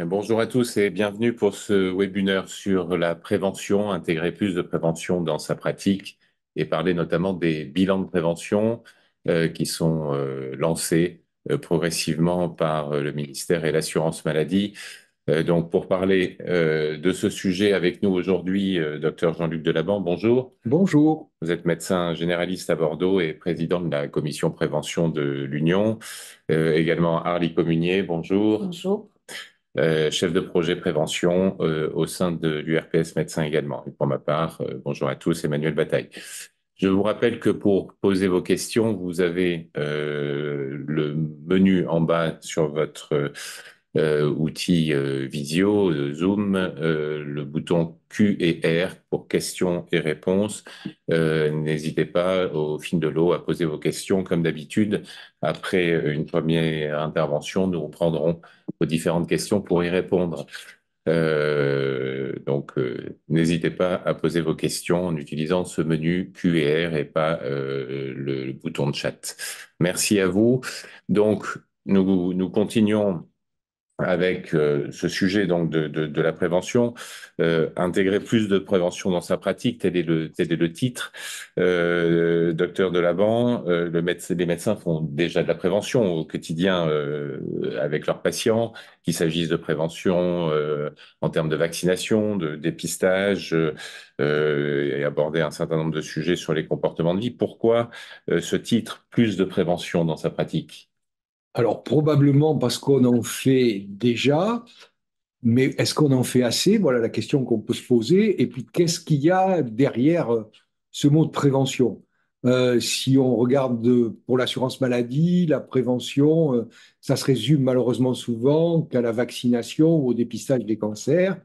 Bonjour à tous et bienvenue pour ce webinaire sur la prévention, intégrer plus de prévention dans sa pratique et parler notamment des bilans de prévention qui sont lancés progressivement par le ministère et l'assurance maladie. Donc pour parler de ce sujet avec nous aujourd'hui, Dr Jean-Luc Delaban, bonjour. Bonjour. Vous êtes médecin généraliste à Bordeaux et président de la commission prévention de l'Union. Également Harly Communier, bonjour. Bonjour. Chef de projet prévention au sein de l'URPS Médecins également. Et pour ma part, bonjour à tous, Emmanuel Bataille. Je vous rappelle que pour poser vos questions, vous avez le menu en bas sur votre outil visio, Zoom, le bouton Q et R pour questions et réponses. N'hésitez pas au fil de l'eau à poser vos questions comme d'habitude. Après une première intervention, nous reprendrons aux différentes questions pour y répondre. N'hésitez pas à poser vos questions en utilisant ce menu Q et R et pas le bouton de chat. Merci à vous. Donc, nous continuons avec ce sujet donc de la prévention, intégrer plus de prévention dans sa pratique, tel est le titre. Docteur Delaban, les médecins font déjà de la prévention au quotidien avec leurs patients, qu'il s'agisse de prévention en termes de vaccination, de dépistage, et aborder un certain nombre de sujets sur les comportements de vie. Pourquoi ce titre, plus de prévention dans sa pratique? Alors, probablement parce qu'on en fait déjà, mais est-ce qu'on en fait assez? Voilà la question qu'on peut se poser. Et puis, qu'est-ce qu'il y a derrière ce mot de prévention? Si on regarde pour l'assurance maladie, la prévention, ça se résume malheureusement souvent qu'à la vaccination ou au dépistage des cancers.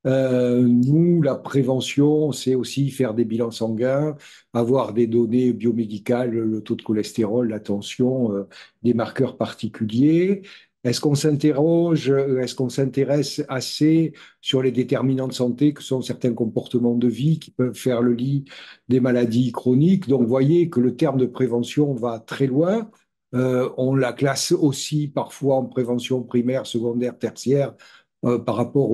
Nous, la prévention, c'est aussi faire des bilans sanguins, avoir des données biomédicales, le taux de cholestérol, la tension, des marqueurs particuliers. Est-ce qu'on s'intéresse assez sur les déterminants de santé que sont certains comportements de vie qui peuvent faire le lit des maladies chroniques? Donc, vous voyez que le terme de prévention va très loin. On la classe aussi parfois en prévention primaire, secondaire, tertiaire par rapport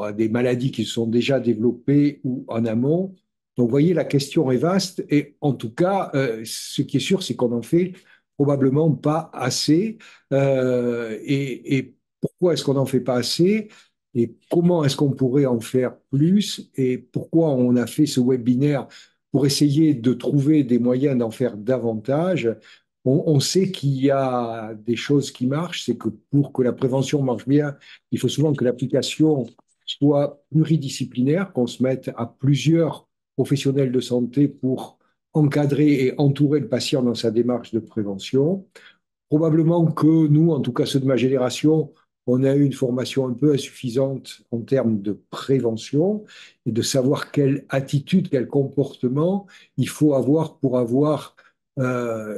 à des maladies qui sont déjà développées ou en amont. Donc, vous voyez, la question est vaste et en tout cas, ce qui est sûr, c'est qu'on en fait probablement pas assez. Et pourquoi est-ce qu'on n'en fait pas assez? Et comment est-ce qu'on pourrait en faire plus? Et pourquoi on a fait ce webinaire pour essayer de trouver des moyens d'en faire davantage? On sait qu'il y a des choses qui marchent, c'est que pour que la prévention marche bien, il faut souvent que l'application soit pluridisciplinaire, qu'on se mette à plusieurs professionnels de santé pour encadrer et entourer le patient dans sa démarche de prévention. Probablement que nous, en tout cas ceux de ma génération, on a eu une formation un peu insuffisante en termes de prévention et de savoir quelle attitude, quel comportement il faut avoir pour avoir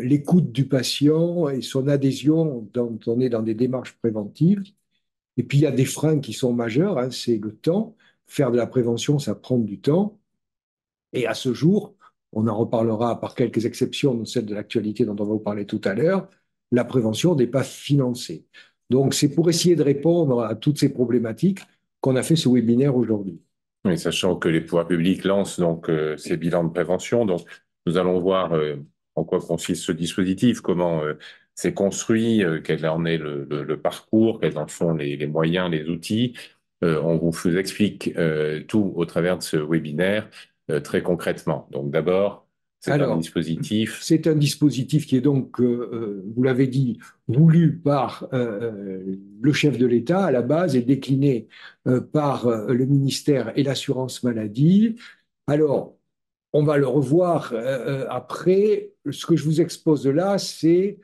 l'écoute du patient et son adhésion quand on est dans des démarches préventives. Et puis, il y a des freins qui sont majeurs, hein, c'est le temps. Faire de la prévention, ça prend du temps. Et à ce jour, on en reparlera par quelques exceptions, dont celle de l'actualité dont on va vous parler tout à l'heure, la prévention n'est pas financée. Donc, c'est pour essayer de répondre à toutes ces problématiques qu'on a fait ce webinaire aujourd'hui. Oui, sachant que les pouvoirs publics lancent donc ces bilans de prévention, donc nous allons voir en quoi consiste ce dispositif, comment c'est construit, quel en est le parcours, quels en sont les moyens, les outils. On vous explique tout au travers de ce webinaire très concrètement. Donc d'abord, c'est un Alors, dispositif. c'est un dispositif qui est donc, vous l'avez dit, voulu par le chef de l'État à la base et décliné par le ministère et l'assurance maladie. Alors, on va le revoir après. Ce que je vous expose là, c'est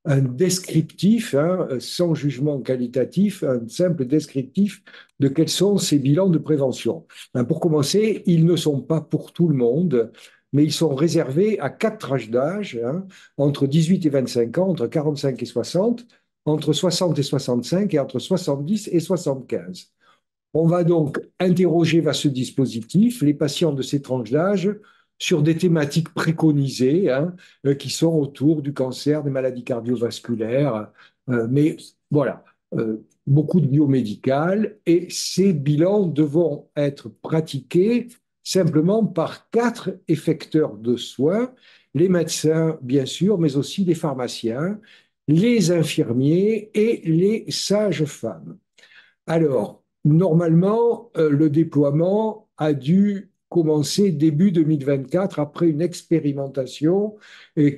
un descriptif, hein, sans jugement qualitatif, un simple descriptif de quels sont ces bilans de prévention. Ben, pour commencer, ils ne sont pas pour tout le monde, mais ils sont réservés à quatre tranches d'âge, hein, entre 18 et 25 ans, entre 45 et 60, entre 60 et 65 et entre 70 et 75. On va donc interroger vers ce dispositif les patients de ces tranches d'âge sur des thématiques préconisées, hein, qui sont autour du cancer, des maladies cardiovasculaires. Mais voilà, beaucoup de biomédical et ces bilans devront être pratiqués simplement par 4 effecteurs de soins, les médecins bien sûr, mais aussi les pharmaciens, les infirmiers et les sages-femmes. Alors, normalement, le déploiement a dû commencer début 2024 après une expérimentation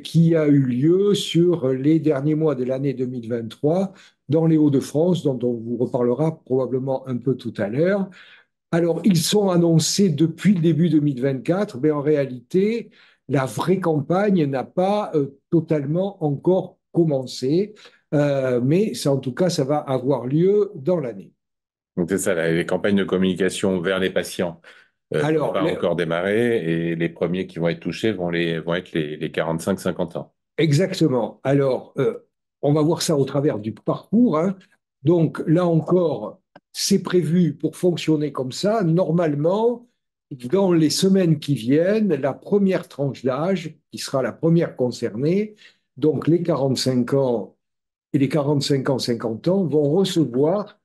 qui a eu lieu sur les derniers mois de l'année 2023 dans les Hauts-de-France, dont on vous reparlera probablement un peu tout à l'heure. Alors, ils sont annoncés depuis le début 2024, mais en réalité, la vraie campagne n'a pas totalement encore commencé, mais ça, en tout cas, ça va avoir lieu dans l'année. Donc c'est ça, les campagnes de communication vers les patients n'ont Alors, pas encore démarré et les premiers qui vont être touchés vont être les 45-50 ans. exactement. Alors, on va voir ça au travers du parcours, hein. Donc, là encore, c'est prévu pour fonctionner comme ça. Normalement, dans les semaines qui viennent, la première tranche d'âge, qui sera la première concernée, donc les 45 ans et les 45 ans, 50 ans, vont recevoir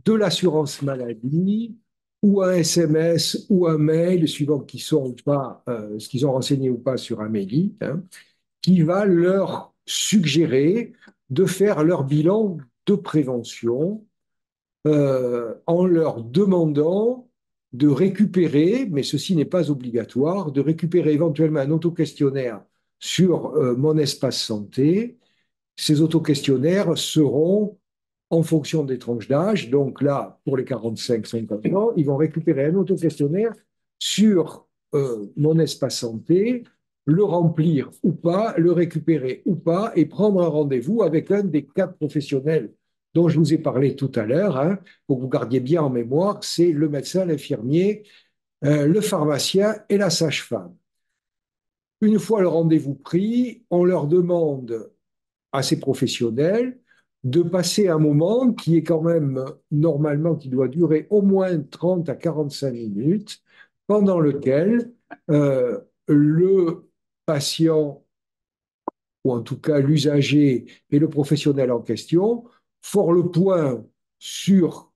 de l'assurance maladie ou un SMS ou un mail, suivant qu'ils sont ou pas, ce qu'ils ont renseigné ou pas sur Amélie, hein, qui va leur suggérer de faire leur bilan de prévention en leur demandant de récupérer, mais ceci n'est pas obligatoire, de récupérer éventuellement un autoquestionnaire sur mon espace santé. Ces autoquestionnaires seront en fonction des tranches d'âge. Donc là, pour les 45-50 ans, ils vont récupérer un autoquestionnaire sur mon espace santé, le remplir ou pas, le récupérer ou pas, et prendre un rendez-vous avec un des 4 professionnels dont je vous ai parlé tout à l'heure, hein, pour que vous gardiez bien en mémoire, c'est le médecin, l'infirmier, le pharmacien et la sage-femme. Une fois le rendez-vous pris, on leur demande à ces professionnels de passer un moment qui est quand même normalement, qui doit durer au moins 30 à 45 minutes, pendant lequel le patient, ou en tout cas l'usager et le professionnel en question, font le point sur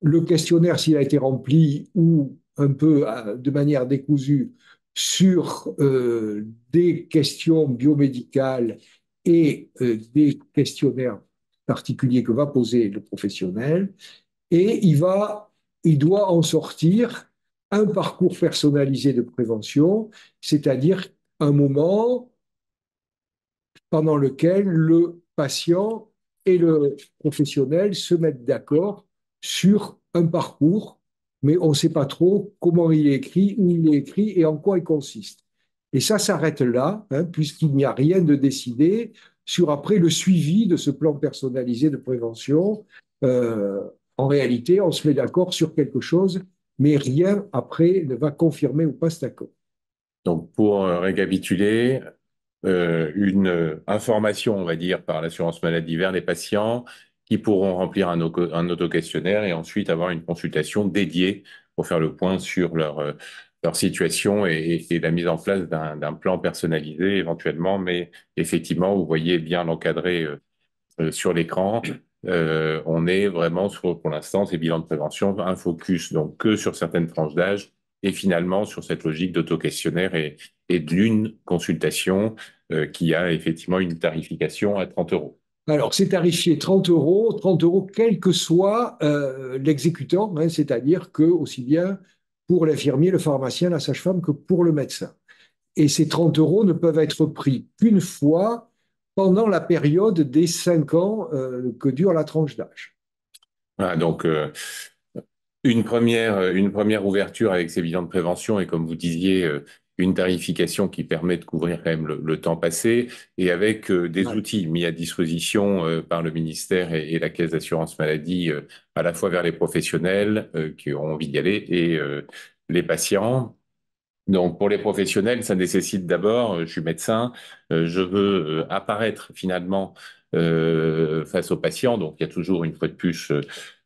le questionnaire s'il a été rempli ou un peu de manière décousue sur des questions biomédicales et des questionnaires particuliers que va poser le professionnel. Et il doit en sortir un parcours personnalisé de prévention, c'est-à-dire un moment pendant lequel le patient et le professionnel se mettent d'accord sur un parcours, mais on ne sait pas trop comment il est écrit, où il est écrit et en quoi il consiste. Et ça s'arrête là, hein, puisqu'il n'y a rien de décidé sur après le suivi de ce plan personnalisé de prévention. Euh, En réalité, on se met d'accord sur quelque chose, mais rien après ne va confirmer ou pas cet accord. Donc pour récapituler, une information, on va dire, par l'assurance maladie vers les patients qui pourront remplir un autoquestionnaire et ensuite avoir une consultation dédiée pour faire le point sur leur situation et la mise en place d'un plan personnalisé éventuellement. Mais effectivement, vous voyez bien l'encadrer sur l'écran. On est vraiment sur, pour l'instant, ces bilans de prévention, un focus donc que sur certaines tranches d'âge et finalement sur cette logique d'auto-questionnaire et d'une consultation qui a effectivement une tarification à 30 euros. Alors, c'est tarifié 30 euros, quel que soit l'exécutant, hein, c'est-à-dire que aussi bien pour l'infirmier, le pharmacien, la sage-femme que pour le médecin. Et ces 30 euros ne peuvent être pris qu'une fois pendant la période des 5 ans que dure la tranche d'âge. Voilà, donc une première ouverture avec ces bilans de prévention et comme vous disiez, une tarification qui permet de couvrir quand même le temps passé et avec des Ouais. outils mis à disposition par le ministère et la Caisse d'assurance maladie, à la fois vers les professionnels qui ont envie d'y aller et les patients. Donc, pour les professionnels, ça nécessite d'abord, je suis médecin, je veux apparaître finalement face aux patients. Donc, il y a toujours une fois de plus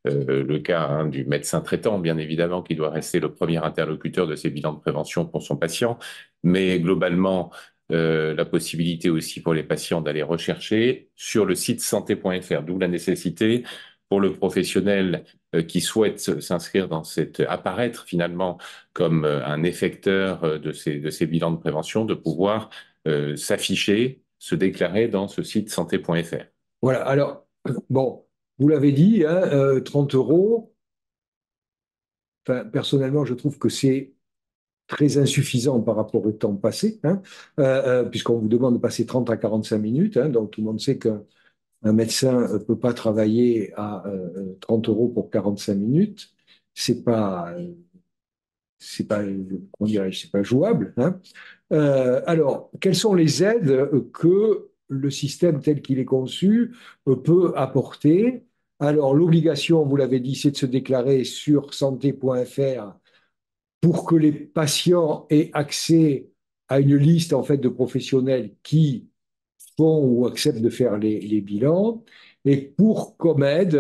le cas hein, du médecin traitant, bien évidemment, qui doit rester le premier interlocuteur de ces bilans de prévention pour son patient. Mais globalement, la possibilité aussi pour les patients d'aller rechercher sur le site santé.fr, d'où la nécessité pour le professionnel qui souhaite s'inscrire dans apparaître finalement comme un effecteur de ces bilans de prévention, de pouvoir s'afficher, se déclarer dans ce site santé.fr. Voilà, alors, bon, vous l'avez dit, hein, 30 euros, enfin, personnellement, je trouve que c'est très insuffisant par rapport au temps passé, hein, puisqu'on vous demande de passer 30 à 45 minutes, hein, donc tout le monde sait qu'un médecin ne peut pas travailler à 30 euros pour 45 minutes. C'est pas, comment dirais-je, c'est pas jouable, hein. Alors, quelles sont les aides que le système tel qu'il est conçu peut apporter? Alors, l'obligation, vous l'avez dit, c'est de se déclarer sur santé.fr pour que les patients aient accès à une liste en fait de professionnels qui font ou acceptent de faire les bilans. Et pour comme aide,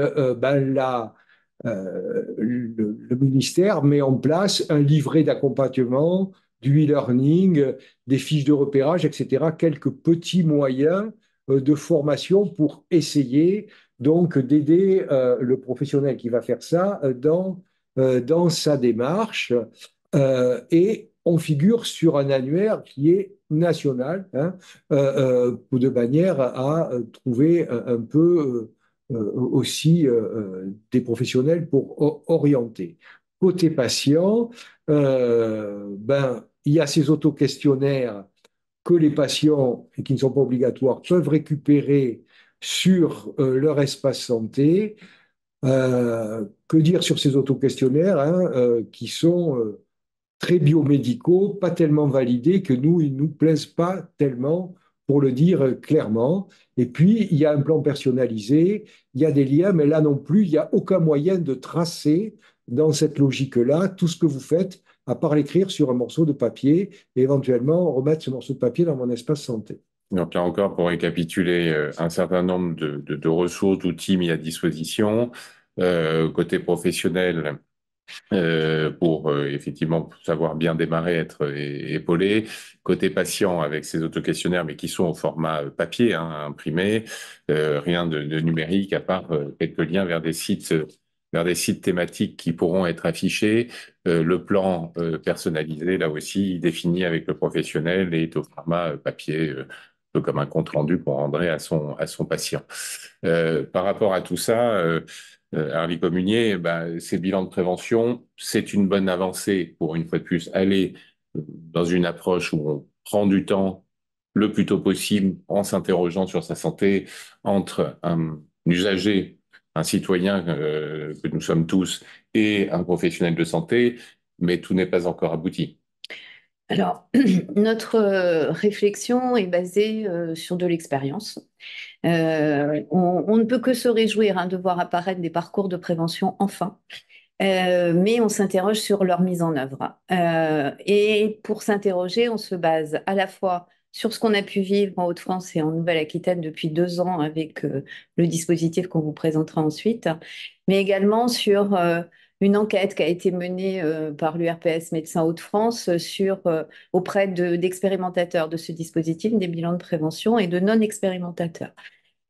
le ministère met en place un livret d'accompagnement, du e-learning, des fiches de repérage, etc., quelques petits moyens de formation pour essayer donc d'aider le professionnel qui va faire ça dans sa démarche. Et on figure sur un annuaire qui est national, hein, de manière à trouver un peu aussi des professionnels pour orienter. Côté patient, il y a ces auto-questionnaires que les patients, et qui ne sont pas obligatoires, peuvent récupérer sur leur espace santé. Que dire sur ces auto-questionnaires, hein, qui sont très biomédicaux, pas tellement validés, que nous, ils ne nous plaisent pas tellement, pour le dire clairement. Et puis, il y a un plan personnalisé, il y a des liens, mais là non plus, il n'y a aucun moyen de tracer dans cette logique-là tout ce que vous faites, à part l'écrire sur un morceau de papier et éventuellement remettre ce morceau de papier dans mon espace santé. Donc là encore, pour récapituler, un certain nombre de ressources, d'outils mis à disposition. Côté professionnel, pour effectivement savoir bien démarrer, être épaulé. Côté patient, avec ces autoquestionnaires, mais qui sont au format papier, hein, imprimé, rien de numérique, à part quelques liens vers des sites thématiques qui pourront être affichés. Le plan personnalisé, là aussi, défini avec le professionnel et est au format papier, un peu comme un compte-rendu qu'on rendrait à son patient. Par rapport à tout ça, Harley Communier, ces bilans de prévention, c'est une bonne avancée pour, une fois de plus, aller dans une approche où on prend du temps le plus tôt possible en s'interrogeant sur sa santé entre un usager, un citoyen que nous sommes tous, et un professionnel de santé, mais tout n'est pas encore abouti. Alors, notre réflexion est basée sur de l'expérience. On ne peut que se réjouir de voir apparaître des parcours de prévention enfin, mais on s'interroge sur leur mise en œuvre. Et pour s'interroger, on se base à la fois sur ce qu'on a pu vivre en Hauts-de-France et en Nouvelle-Aquitaine depuis 2 ans avec le dispositif qu'on vous présentera ensuite, mais également sur une enquête qui a été menée par l'URPS Médecins Hauts-de-France auprès d'expérimentateurs de ce dispositif, des bilans de prévention et de non-expérimentateurs.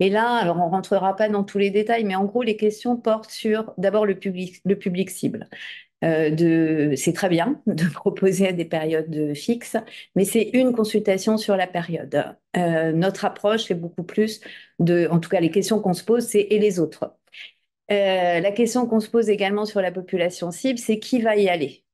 Et là, alors on ne rentrera pas dans tous les détails, mais en gros, les questions portent sur d'abord le public cible. C'est très bien de proposer à des périodes fixes, mais c'est une consultation sur la période. Notre approche est beaucoup plus en tout cas, les questions qu'on se pose, c'est et les autres. La question qu'on se pose également sur la population cible, c'est qui va y aller?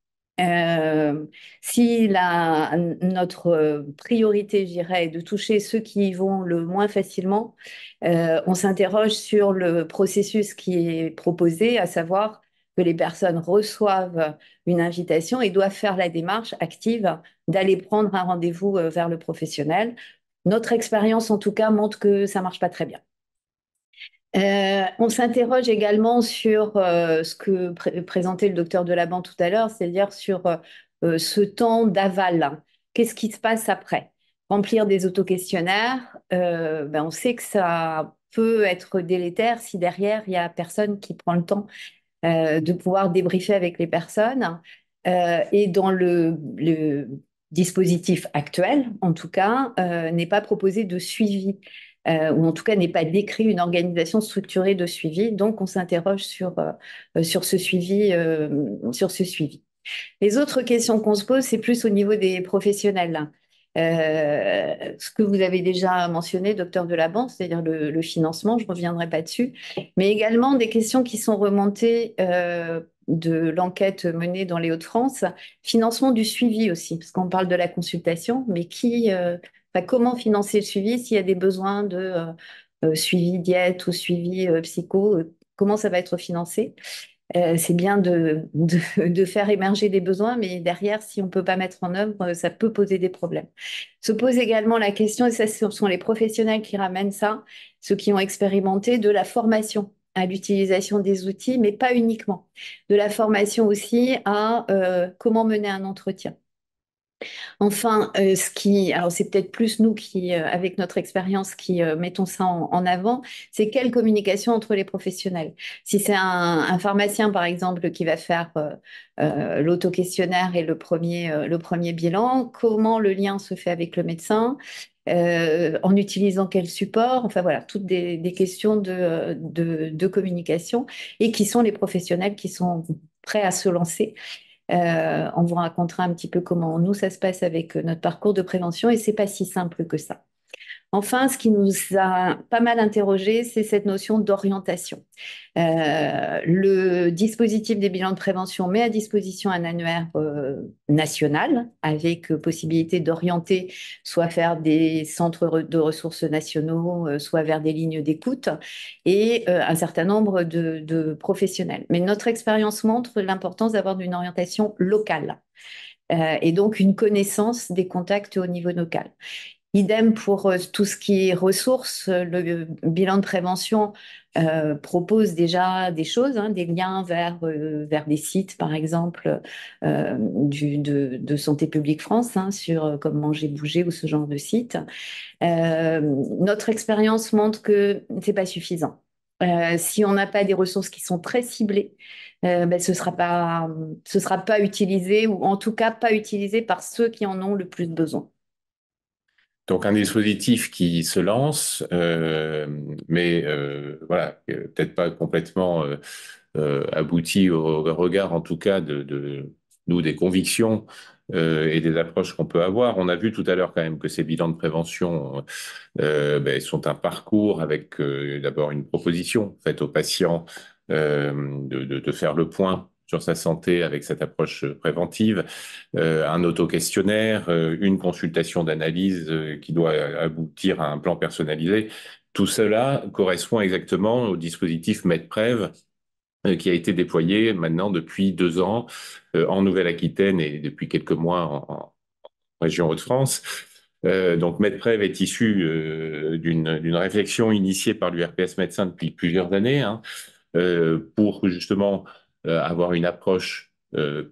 Si notre priorité, je dirais, est de toucher ceux qui y vont le moins facilement, on s'interroge sur le processus qui est proposé, à savoir que les personnes reçoivent une invitation et doivent faire la démarche active d'aller prendre un rendez-vous vers le professionnel. Notre expérience, en tout cas, montre que ça ne marche pas très bien. On s'interroge également sur ce que présentait le docteur Delaban tout à l'heure, c'est-à-dire sur ce temps d'aval. Qu'est-ce qui se passe après? Remplir des autoquestionnaires, on sait que ça peut être délétère si derrière, il n'y a personne qui prend le temps de pouvoir débriefer avec les personnes. Et dans le dispositif actuel, en tout cas, n'est pas proposé de suivi ou en tout cas n'est pas décrit une organisation structurée de suivi. Donc, on s'interroge sur ce suivi, sur ce suivi. Les autres questions qu'on se pose, c'est plus au niveau des professionnels. Ce que vous avez déjà mentionné, docteur Delaban, c'est-à-dire le financement, je ne reviendrai pas dessus, mais également des questions qui sont remontées de l'enquête menée dans les Hauts-de-France, financement du suivi aussi, parce qu'on parle de la consultation, mais comment financer le suivi s'il y a des besoins de suivi diète ou suivi psycho, comment ça va être financé? C'est bien de faire émerger des besoins, mais derrière, si on ne peut pas mettre en œuvre, ça peut poser des problèmes. Se pose également la question, et ça, ce sont les professionnels qui ramènent ça, ceux qui ont expérimenté, de la formation à l'utilisation des outils, mais pas uniquement. De la formation aussi à comment mener un entretien. Enfin, alors c'est peut-être plus nous qui, avec notre expérience, qui mettons ça en avant, c'est quelle communication entre les professionnels. Si c'est un pharmacien, par exemple, qui va faire l'auto-questionnaire et le premier bilan, comment le lien se fait avec le médecin, en utilisant quel support, enfin voilà, toutes des questions de communication et qui sont les professionnels qui sont prêts à se lancer. On vous racontera un petit peu comment nous, ça se passe avec notre parcours de prévention et c'est pas si simple que ça. Enfin, ce qui nous a pas mal interrogé, c'est cette notion d'orientation. Le dispositif des bilans de prévention met à disposition un annuaire national avec possibilité d'orienter, soit vers des centres de ressources nationaux, soit vers des lignes d'écoute et un certain nombre de professionnels. Mais notre expérience montre l'importance d'avoir une orientation locale et donc une connaissance des contacts au niveau local. Idem pour tout ce qui est ressources. Le bilan de prévention propose déjà des choses, des liens vers des sites, par exemple, de Santé publique France, sur comme Manger, Bouger ou ce genre de site. Notre expérience montre que ce n'est pas suffisant. Si on n'a pas des ressources qui sont très ciblées, ce sera pas utilisé, ou en tout cas pas utilisé par ceux qui en ont le plus besoin. Donc un dispositif qui se lance, mais voilà, peut-être pas complètement abouti au regard, en tout cas, de nous, des convictions et des approches qu'on peut avoir. On a vu tout à l'heure quand même que ces bilans de prévention sont un parcours avec d'abord une proposition faite aux patients de faire le point sur sa santé avec cette approche préventive, un auto-questionnaire, une consultation d'analyse qui doit aboutir à un plan personnalisé. Tout cela correspond exactement au dispositif MedPrev qui a été déployé maintenant depuis 2 ans en Nouvelle-Aquitaine et depuis quelques mois en région Hauts-de-France. Donc MedPrev est issu d'une réflexion initiée par l'URPS Médecins depuis plusieurs années pour justement avoir une approche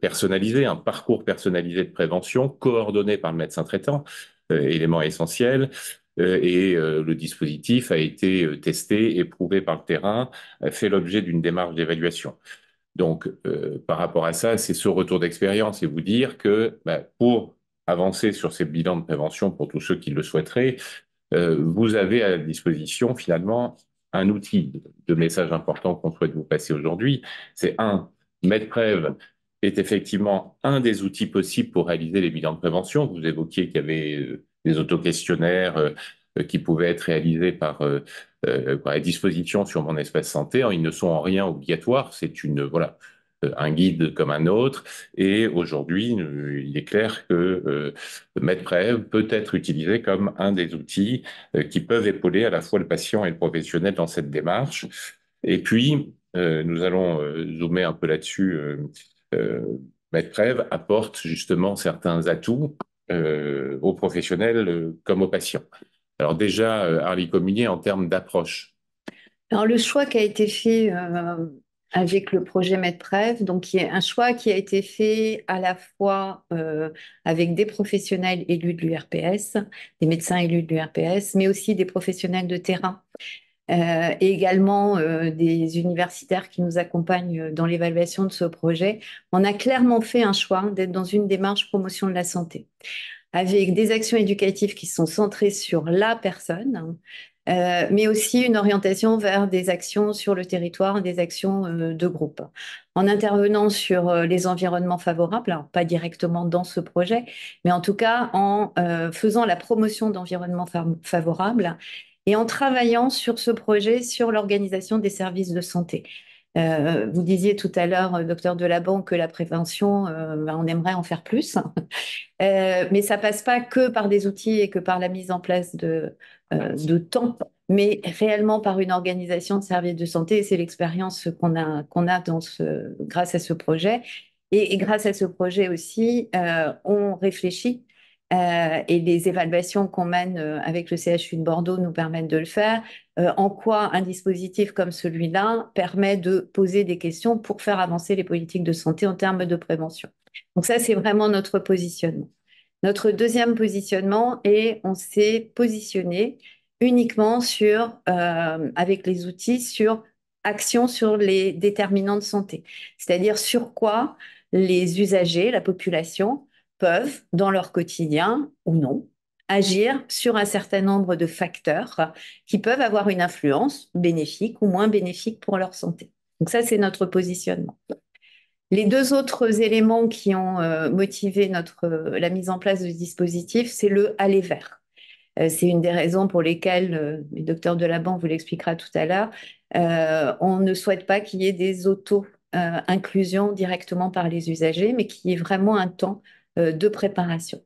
personnalisée, un parcours personnalisé de prévention coordonné par le médecin traitant, élément essentiel. Le dispositif a été testé, éprouvé par le terrain, a fait l'objet d'une démarche d'évaluation. Donc, par rapport à ça, c'est ce retour d'expérience et vous dire que pour avancer sur ces bilans de prévention pour tous ceux qui le souhaiteraient, vous avez à disposition finalement un outil de message important qu'on souhaite vous passer aujourd'hui. C'est MedPrev est effectivement un des outils possibles pour réaliser les bilans de prévention. Vous évoquiez qu'il y avait des autoquestionnaires qui pouvaient être réalisés par la disposition sur mon espace santé. Ils ne sont en rien obligatoires. C'est un guide comme un autre. Et aujourd'hui, il est clair que MedPrev peut être utilisé comme un des outils qui peuvent épauler à la fois le patient et le professionnel dans cette démarche. Et puis, nous allons zoomer un peu là-dessus. MedPrev apporte justement certains atouts aux professionnels comme aux patients. Alors déjà, Harley Communier, en termes d'approche. Alors le choix qui a été fait avec le projet MedPrev, donc qui est un choix qui a été fait à la fois avec des professionnels élus de l'URPS, des médecins élus de l'URPS, mais aussi des professionnels de terrain et également des universitaires qui nous accompagnent dans l'évaluation de ce projet. On a clairement fait un choix d'être dans une démarche promotion de la santé, avec des actions éducatives qui sont centrées sur la personne, mais aussi une orientation vers des actions sur le territoire, des actions de groupe. En intervenant sur les environnements favorables, alors pas directement dans ce projet, mais en tout cas en faisant la promotion d'environnements favorables et en travaillant sur ce projet, sur l'organisation des services de santé. Vous disiez tout à l'heure, docteur Delaban, que la prévention, on aimerait en faire plus. Mais ça passe pas que par des outils et que par la mise en place de temps, mais réellement par une organisation de services de santé. Et c'est l'expérience qu'on a grâce à ce projet. Et grâce à ce projet aussi, on réfléchit et les évaluations qu'on mène avec le CHU de Bordeaux nous permettent de le faire. En quoi un dispositif comme celui-là permet de poser des questions pour faire avancer les politiques de santé en termes de prévention. Donc ça, c'est vraiment notre positionnement. Notre deuxième positionnement est, on s'est positionné uniquement avec les outils sur action sur les déterminants de santé, c'est-à-dire sur quoi les usagers, la population, peuvent, dans leur quotidien ou non, agir sur un certain nombre de facteurs qui peuvent avoir une influence bénéfique ou moins bénéfique pour leur santé. Donc ça, c'est notre positionnement. Les deux autres éléments qui ont motivé la mise en place de ce dispositif, c'est le aller vers. C'est une des raisons pour lesquelles, le docteur Delaban vous l'expliquera tout à l'heure, on ne souhaite pas qu'il y ait des auto-inclusions directement par les usagers, mais qu'il y ait vraiment un temps de préparation.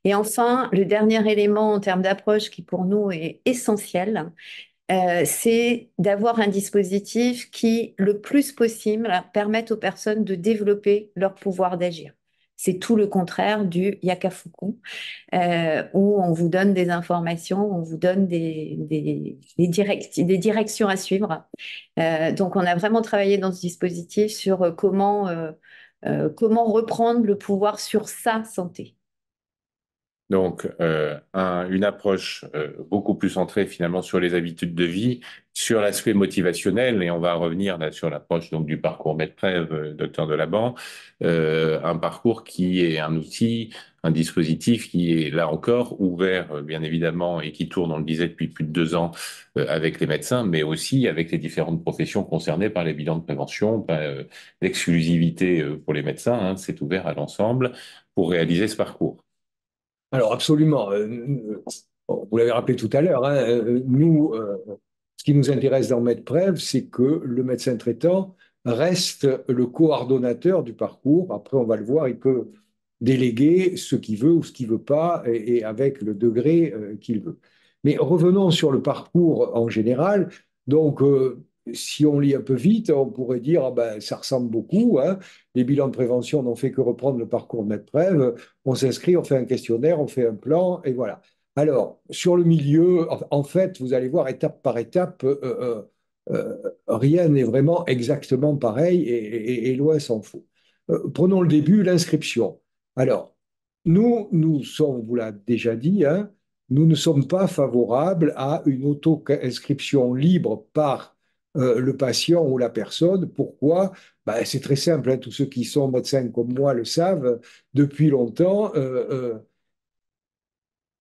Et enfin, le dernier élément en termes d'approche qui pour nous est essentiel, c'est d'avoir un dispositif qui, le plus possible, permette aux personnes de développer leur pouvoir d'agir. C'est tout le contraire du Yakafuku, où on vous donne des informations, on vous donne des directions à suivre. Donc, on a vraiment travaillé dans ce dispositif sur comment reprendre le pouvoir sur sa santé. Donc, une approche beaucoup plus centrée finalement sur les habitudes de vie, sur l'aspect motivationnel, et on va revenir là sur l'approche donc du parcours Medprev, docteur Delaban, un parcours qui est un outil, un dispositif qui est là encore ouvert bien évidemment et qui tourne, on le disait, depuis plus de 2 ans avec les médecins, mais aussi avec les différentes professions concernées par les bilans de prévention, pas l'exclusivité pour les médecins, hein, c'est ouvert à l'ensemble pour réaliser ce parcours. Alors absolument. Vous l'avez rappelé tout à l'heure, hein, nous, ce qui nous intéresse dans MedPrev, c'est que le médecin traitant reste le coordonnateur du parcours. Après, on va le voir, il peut déléguer ce qu'il veut ou ce qu'il veut pas, et avec le degré qu'il veut. Mais revenons sur le parcours en général. Donc, si on lit un peu vite, on pourrait dire, ah ben, ça ressemble beaucoup, hein. Les bilans de prévention n'ont fait que reprendre le parcours MedPrev. On s'inscrit, on fait un questionnaire, on fait un plan, et voilà. Alors, sur le milieu, en fait, vous allez voir étape par étape, rien n'est vraiment exactement pareil et loin s'en faut. Prenons le début, l'inscription. Alors, nous sommes, on vous l'a déjà dit, hein, nous ne sommes pas favorables à une auto-inscription libre par le patient ou la personne. Pourquoi? Ben, c'est très simple, hein, tous ceux qui sont médecins comme moi le savent depuis longtemps.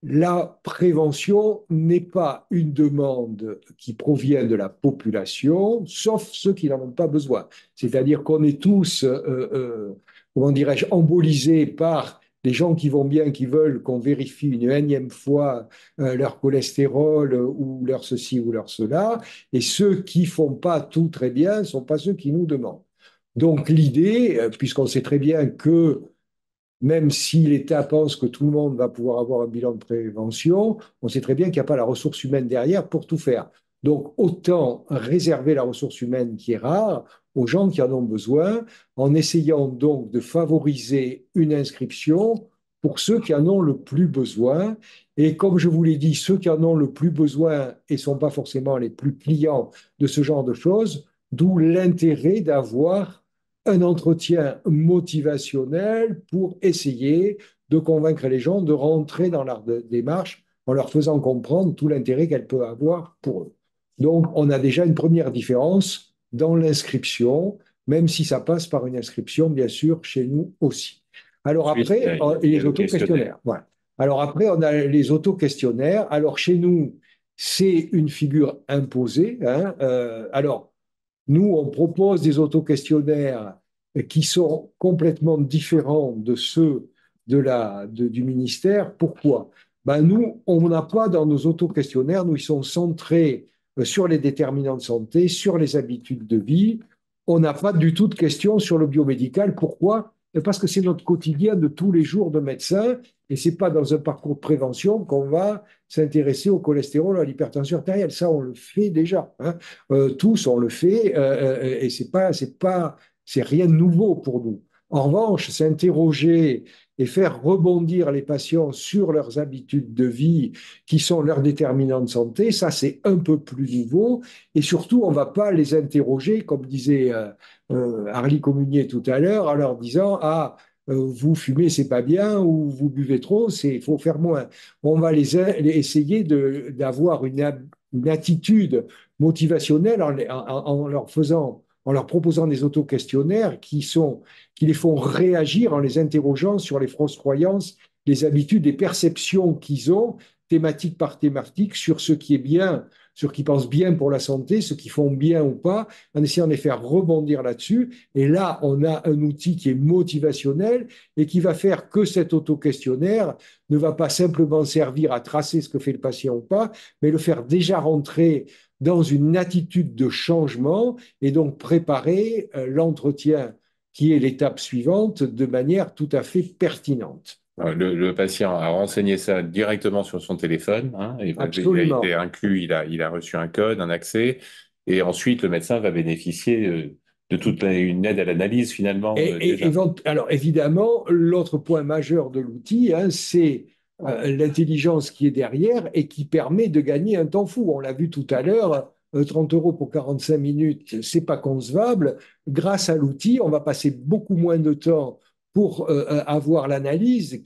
La prévention n'est pas une demande qui provient de la population, sauf ceux qui n'en ont pas besoin. C'est-à-dire qu'on est tous, comment dirais-je, embolisés par des gens qui vont bien, qui veulent qu'on vérifie une énième fois leur cholestérol ou leur ceci ou leur cela, et ceux qui font pas tout très bien ne sont pas ceux qui nous demandent. Donc l'idée, puisqu'on sait très bien que même si l'État pense que tout le monde va pouvoir avoir un bilan de prévention, on sait très bien qu'il n'y a pas la ressource humaine derrière pour tout faire. Donc, autant réserver la ressource humaine qui est rare aux gens qui en ont besoin, en essayant donc de favoriser une inscription pour ceux qui en ont le plus besoin. Et comme je vous l'ai dit, ceux qui en ont le plus besoin et ne sont pas forcément les plus clients de ce genre de choses, d'où l'intérêt d'avoir un entretien motivationnel pour essayer de convaincre les gens de rentrer dans leur démarche en leur faisant comprendre tout l'intérêt qu'elle peut avoir pour eux. Donc, on a déjà une première différence dans l'inscription, même si ça passe par une inscription, bien sûr, chez nous aussi. Alors après, les auto-questionnaires. Voilà. Alors après, on a les auto-questionnaires. Alors chez nous, c'est une figure imposée, hein. Alors, nous, on propose des autoquestionnaires qui sont complètement différents de ceux du ministère. Pourquoi? Ben, nous, on n'a pas dans nos autoquestionnaires, nous, ils sont centrés sur les déterminants de santé, sur les habitudes de vie. On n'a pas du tout de questions sur le biomédical. Pourquoi? Parce que c'est notre quotidien de tous les jours de médecin et c'est pas dans un parcours de prévention qu'on va s'intéresser au cholestérol, à l'hypertension artérielle. Ça, on le fait déjà, hein. Tous, on le fait et c'est rien de nouveau pour nous. En revanche, s'interroger et faire rebondir les patients sur leurs habitudes de vie qui sont leurs déterminants de santé, ça c'est un peu plus nouveau. Et surtout, on ne va pas les interroger, comme disait Harly Communier tout à l'heure, en leur disant ah vous fumez, c'est pas bien, ou vous buvez trop, il faut faire moins. On va essayer d'avoir une attitude motivationnelle en leur proposant des autoquestionnaires qui les font réagir en les interrogeant sur les fausses croyances, les habitudes, les perceptions qu'ils ont, thématique par thématique, sur ce qui est bien, sur ce qu'ils pensent bien pour la santé, ce qu'ils font bien ou pas, en essayant de les faire rebondir là-dessus. Et là, on a un outil qui est motivationnel et qui va faire que cet autoquestionnaire ne va pas simplement servir à tracer ce que fait le patient ou pas, mais le faire déjà rentrer dans une attitude de changement et donc préparer l'entretien qui est l'étape suivante de manière tout à fait pertinente. Le patient a renseigné ça directement sur son téléphone, hein, il a été Absolument. inclus, il a reçu un code, un accès, et ensuite le médecin va bénéficier de toute une aide à l'analyse finalement déjà. Alors évidemment, l'autre point majeur de l'outil, hein, c'est l'intelligence qui est derrière et qui permet de gagner un temps fou. On l'a vu tout à l'heure, 30 euros pour 45 minutes, c'est pas concevable. Grâce à l'outil, on va passer beaucoup moins de temps pour avoir l'analyse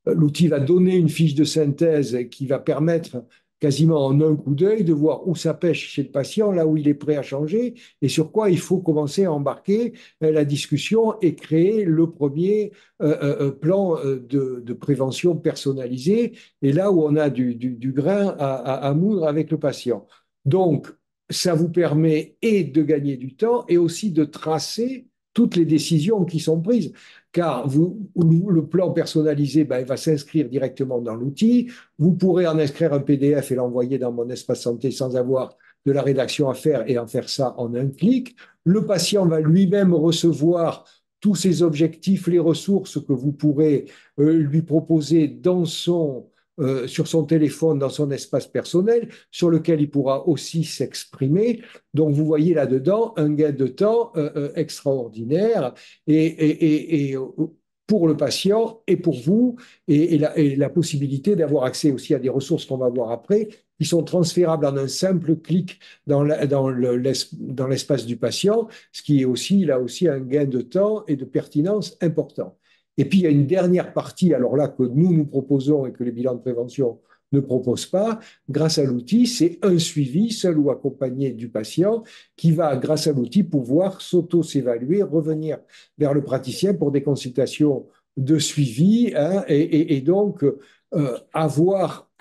l'outil va donner une fiche de synthèse qui va permettre quasiment en un coup d'œil de voir où ça pêche chez le patient, là où il est prêt à changer et sur quoi il faut commencer à embarquer la discussion et créer le premier plan de prévention personnalisé et là où on a du grain à moudre avec le patient. Donc, ça vous permet et de gagner du temps et aussi de tracer toutes les décisions qui sont prises. Car le plan personnalisé, ben, il va s'inscrire directement dans l'outil. Vous pourrez en inscrire un PDF et l'envoyer dans mon espace santé sans avoir de la rédaction à faire et en faire ça en un clic. Le patient va lui-même recevoir tous ses objectifs, les ressources que vous pourrez lui proposer sur son téléphone, dans son espace personnel, sur lequel il pourra aussi s'exprimer. Donc, vous voyez là-dedans un gain de temps extraordinaire et pour le patient et pour vous, et la possibilité d'avoir accès aussi à des ressources qu'on va voir après, qui sont transférables en un simple clic dans l'espace du patient, ce qui est aussi, là aussi, un gain de temps et de pertinence important. Et puis, il y a une dernière partie, alors là, que nous proposons et que les bilans de prévention ne proposent pas, grâce à l'outil, c'est un suivi, seul ou accompagné du patient, qui va, grâce à l'outil, pouvoir s'auto-s'évaluer, revenir vers le praticien pour des consultations de suivi, hein, et donc avoir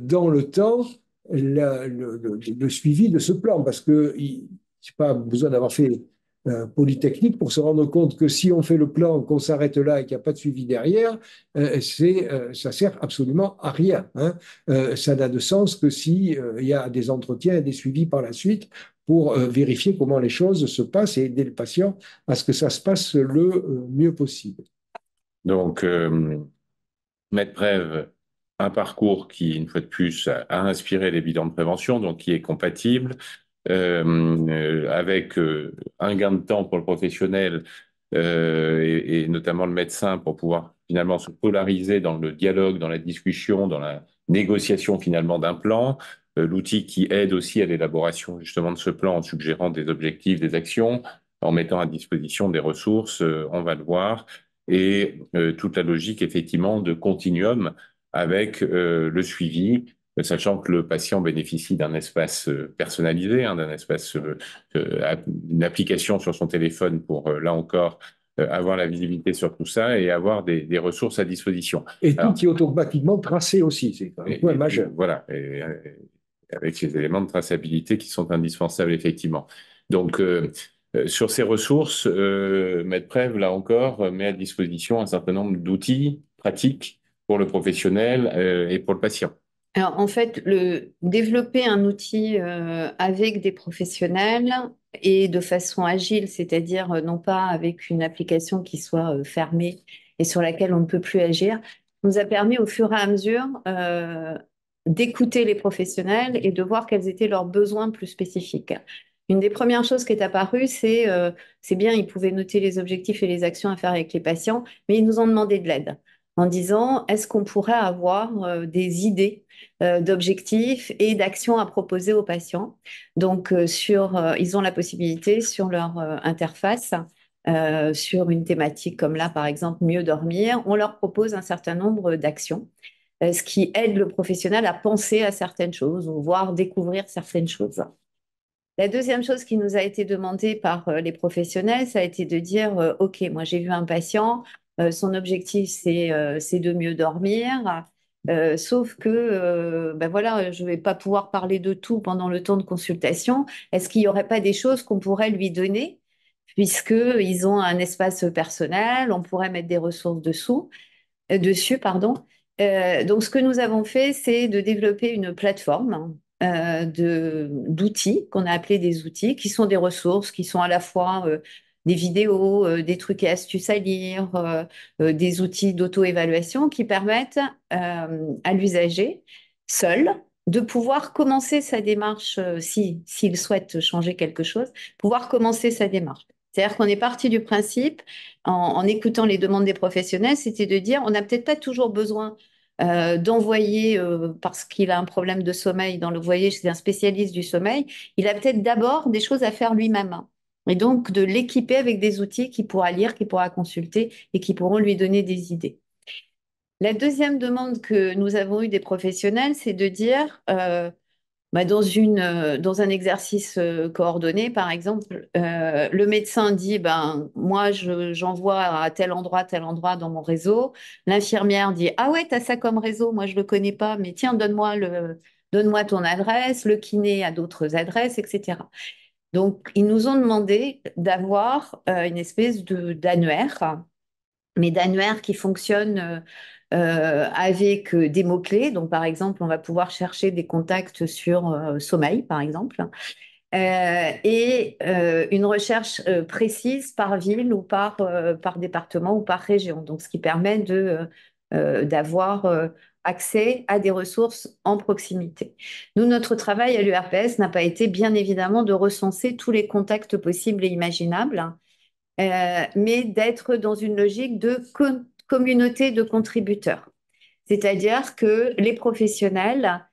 dans le temps le suivi de ce plan, parce que il n'y a pas besoin d'avoir fait Polytechnique pour se rendre compte que si on fait le plan, qu'on s'arrête là et qu'il n'y a pas de suivi derrière, ça sert absolument à rien, hein. Ça n'a de sens que si il y a des entretiens et des suivis par la suite pour vérifier comment les choses se passent et aider le patient à ce que ça se passe le mieux possible. Donc, Medprev, un parcours qui, une fois de plus, a inspiré les bilans de prévention, donc qui est compatible, avec un gain de temps pour le professionnel et notamment le médecin pour pouvoir finalement se polariser dans le dialogue, dans la discussion, dans la négociation finalement d'un plan. L'outil qui aide aussi à l'élaboration justement de ce plan en suggérant des objectifs, des actions, en mettant à disposition des ressources, on va le voir, et toute la logique effectivement de continuum avec le suivi, sachant que le patient bénéficie d'un espace personnalisé, hein, d'un espace, une application sur son téléphone pour, là encore, avoir la visibilité sur tout ça et avoir des ressources à disposition. Et tout est automatiquement tracé aussi, c'est un point majeur. Voilà. avec les éléments de traçabilité qui sont indispensables, effectivement. Donc, sur ces ressources, MedPrev, là encore, met à disposition un certain nombre d'outils pratiques pour le professionnel et pour le patient. Alors, en fait, développer un outil avec des professionnels et de façon agile, c'est-à-dire non pas avec une application qui soit fermée et sur laquelle on ne peut plus agir, nous a permis au fur et à mesure d'écouter les professionnels et de voir quels étaient leurs besoins plus spécifiques. Une des premières choses qui est apparue, c'est bien, ils pouvaient noter les objectifs et les actions à faire avec les patients, mais ils nous ont demandé de l'aide en disant, est-ce qu'on pourrait avoir des idées d'objectifs et d'actions à proposer aux patients. Donc, ils ont la possibilité sur leur interface, sur une thématique comme là, par exemple, mieux dormir, on leur propose un certain nombre d'actions, ce qui aide le professionnel à penser à certaines choses ou voir découvrir certaines choses. La deuxième chose qui nous a été demandée par les professionnels, ça a été de dire, OK, moi j'ai vu un patient, son objectif c'est de mieux dormir, sauf que ben voilà, je ne vais pas pouvoir parler de tout pendant le temps de consultation. Est-ce qu'il n'y aurait pas des choses qu'on pourrait lui donner, puisqu'ils ont un espace personnel, on pourrait mettre des ressources dessus, pardon. Donc, ce que nous avons fait, c'est de développer une plateforme d'outils qu'on a appelés des outils, qui sont des ressources, qui sont à la fois des vidéos, des trucs et astuces à lire, des outils d'auto-évaluation qui permettent à l'usager seul de pouvoir commencer sa démarche, s'il souhaite changer quelque chose, pouvoir commencer sa démarche. C'est-à-dire qu'on est parti du principe, en écoutant les demandes des professionnels, c'était de dire, on n'a peut-être pas toujours besoin d'envoyer, parce qu'il a un problème de sommeil, dans le voyer chez un spécialiste du sommeil, il a peut-être d'abord des choses à faire lui-même. Et donc de l'équiper avec des outils qu'il pourra lire, qu'il pourra consulter et qui pourront lui donner des idées. La deuxième demande que nous avons eue des professionnels, c'est de dire, bah, dans un exercice coordonné, par exemple, le médecin dit, ben, moi, j'envoie à tel endroit dans mon réseau. L'infirmière dit, ah ouais, tu as ça comme réseau, moi, je ne le connais pas, mais tiens, donne-moi ton adresse, le kiné a d'autres adresses, etc. Donc, ils nous ont demandé d'avoir une espèce d'annuaire, mais d'annuaire qui fonctionne avec des mots-clés. Donc, par exemple, on va pouvoir chercher des contacts sur sommeil, par exemple, et une recherche précise par ville ou par département ou par région. Donc, ce qui permet d'avoir accès à des ressources en proximité. Nous, notre travail à l'URPS n'a pas été, bien évidemment, de recenser tous les contacts possibles et imaginables, mais d'être dans une logique de communauté de contributeurs. C'est-à-dire que les professionnels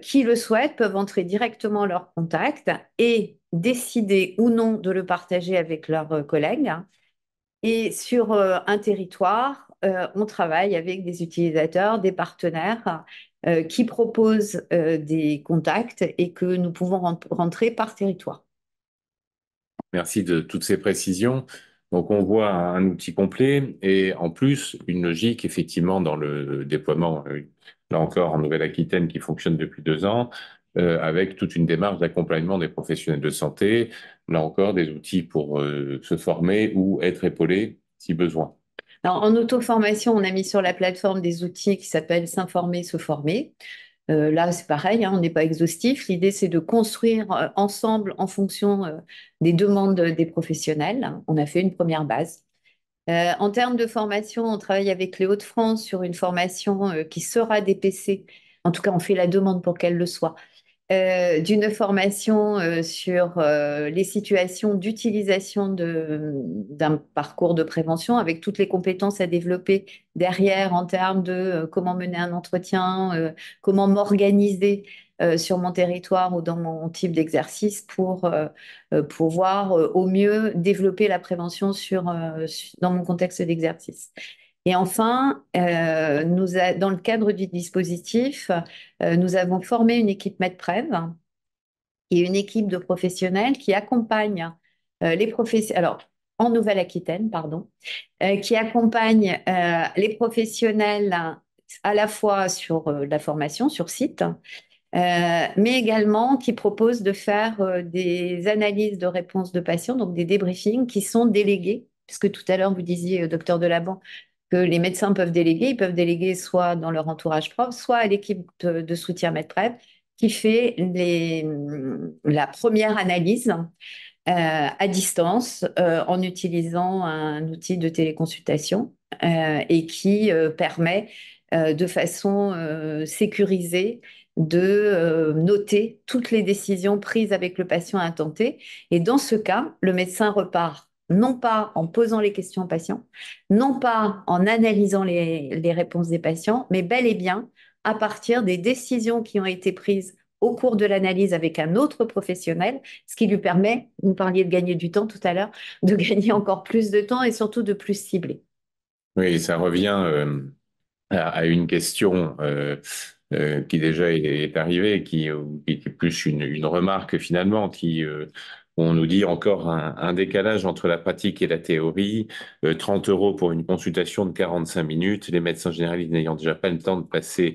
qui le souhaitent peuvent entrer directement leur contact et décider ou non de le partager avec leurs collègues. Et sur un territoire, on travaille avec des utilisateurs, des partenaires qui proposent des contacts et que nous pouvons rentrer par territoire. Merci de toutes ces précisions. Donc, on voit un outil complet et en plus, une logique, effectivement, dans le déploiement, là encore, en Nouvelle-Aquitaine, qui fonctionne depuis 2 ans, avec toute une démarche d'accompagnement des professionnels de santé, là encore, des outils pour se former ou être épaulés si besoin. Alors, en auto-formation, on a mis sur la plateforme des outils qui s'appellent S'informer, se former. Là, c'est pareil, hein, on n'est pas exhaustif. L'idée, c'est de construire ensemble en fonction des demandes des professionnels. On a fait une première base. En termes de formation, on travaille avec les Hauts-de-France sur une formation qui sera DPC. En tout cas, on fait la demande pour qu'elle le soit. D'une formation sur les situations d'utilisation d'un parcours de prévention avec toutes les compétences à développer derrière en termes de comment mener un entretien, comment m'organiser sur mon territoire ou dans mon type d'exercice pour pouvoir au mieux développer la prévention dans mon contexte d'exercice. Et enfin, dans le cadre du dispositif, nous avons formé une équipe MedPrev et une équipe de professionnels qui accompagnent les professionnels, alors en Nouvelle-Aquitaine, pardon, qui accompagnent les professionnels à la fois sur la formation sur site, mais également qui propose de faire des analyses de réponses de patients, donc des débriefings qui sont délégués, puisque tout à l'heure vous disiez, docteur Delaban, que les médecins peuvent déléguer. Ils peuvent déléguer soit dans leur entourage propre, soit à l'équipe de soutien MedPrev qui fait la première analyse à distance en utilisant un outil de téléconsultation et qui permet de façon sécurisée de noter toutes les décisions prises avec le patient à intenter. Et dans ce cas, le médecin repart non pas en posant les questions aux patients, non pas en analysant les réponses des patients, mais bel et bien à partir des décisions qui ont été prises au cours de l'analyse avec un autre professionnel, ce qui lui permet, vous parliez de gagner du temps tout à l'heure, de gagner encore plus de temps et surtout de plus cibler. Oui, ça revient à une question qui déjà est arrivée, qui était plus une remarque finalement, on nous dit encore un décalage entre la pratique et la théorie, 30 € pour une consultation de 45 minutes, les médecins généralistes n'ayant déjà pas le temps de passer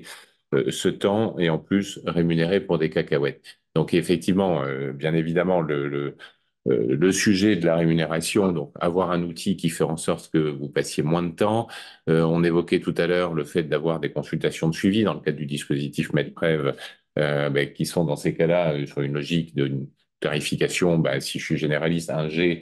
ce temps et en plus rémunérés pour des cacahuètes. Donc effectivement, bien évidemment, le sujet de la rémunération, donc avoir un outil qui fait en sorte que vous passiez moins de temps. On évoquait tout à l'heure le fait d'avoir des consultations de suivi dans le cadre du dispositif MedPrev, qui sont dans ces cas-là sur une logique d'une tarification. Si je suis généraliste, un G,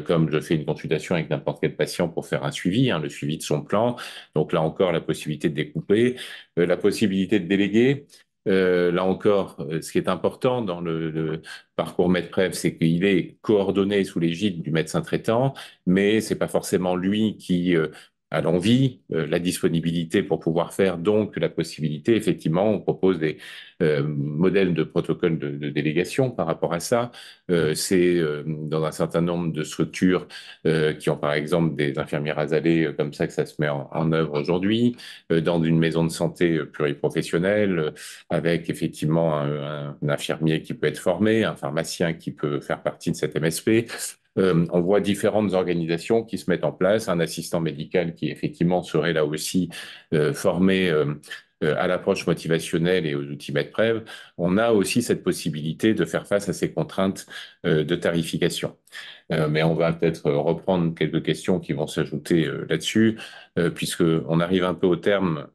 comme je fais une consultation avec n'importe quel patient pour faire un suivi, le suivi de son plan. Donc là encore, la possibilité de découper, la possibilité de déléguer. Là encore, ce qui est important dans le parcours MedPrev, c'est qu'il est coordonné sous l'égide du médecin traitant, mais c'est pas forcément lui qui a l'envie, la disponibilité pour pouvoir faire. Donc, la possibilité, effectivement, on propose des modèles de protocole de délégation par rapport à ça. C'est dans un certain nombre de structures qui ont, par exemple, des infirmières azalées comme ça que ça se met en œuvre aujourd'hui, dans une maison de santé pluriprofessionnelle, avec effectivement un infirmier qui peut être formé, un pharmacien qui peut faire partie de cette MSP. On voit différentes organisations qui se mettent en place, un assistant médical qui effectivement serait là aussi formé à l'approche motivationnelle et aux outils MedPrev. On a aussi cette possibilité de faire face à ces contraintes de tarification. Mais on va peut-être reprendre quelques questions qui vont s'ajouter là-dessus, puisqu'on arrive un peu au terme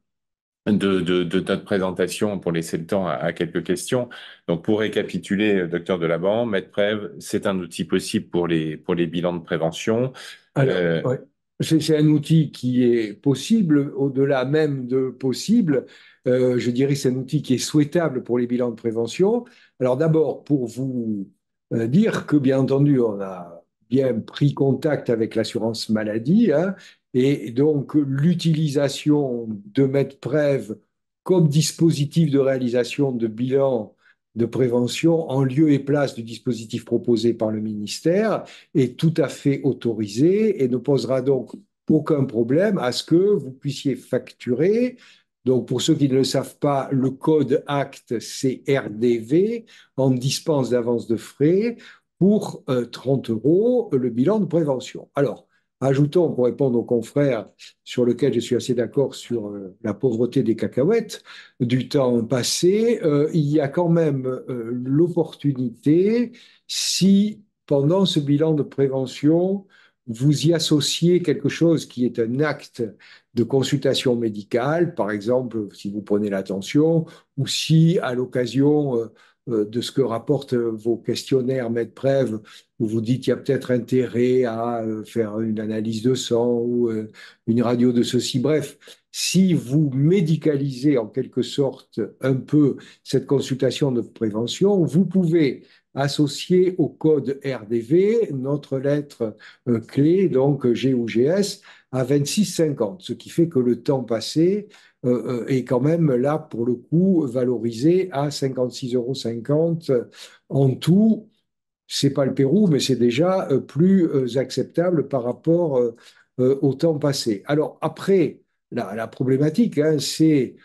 de notre présentation pour laisser le temps à quelques questions. Donc, pour récapituler, docteur Delaban, MedPrev, c'est un outil possible pour les bilans de prévention. Alors, ouais. C'est un outil qui est possible, au-delà même de possible. Je dirais que c'est un outil qui est souhaitable pour les bilans de prévention. Alors d'abord, pour vous dire que, bien entendu, on a bien pris contact avec l'assurance maladie, hein, et donc l'utilisation de MedPrev comme dispositif de réalisation de bilan de prévention en lieu et place du dispositif proposé par le ministère est tout à fait autorisé et ne posera donc aucun problème à ce que vous puissiez facturer. Donc, pour ceux qui ne le savent pas, le code ACT, c'est RDV, en dispense d'avance de frais, pour 30 € le bilan de prévention. Alors, ajoutons, pour répondre aux confrères, sur lequel je suis assez d'accord sur la pauvreté des cacahuètes du temps passé, il y a quand même l'opportunité, si pendant ce bilan de prévention, vous y associez quelque chose qui est un acte de consultation médicale, par exemple, si vous prenez l'attention, ou si, à l'occasion de ce que rapportent vos questionnaires MedPrev, où vous dites qu'il y a peut-être intérêt à faire une analyse de sang ou une radio de ceci, bref, si vous médicalisez en quelque sorte un peu cette consultation de prévention, vous pouvez associer au code RDV notre lettre clé, donc G ou GS, à 26,50, ce qui fait que le temps passé est quand même là, pour le coup, valorisé à 56,50 € en tout. C'est pas le Pérou, mais c'est déjà plus acceptable par rapport au temps passé. Alors après, la problématique, hein, c'est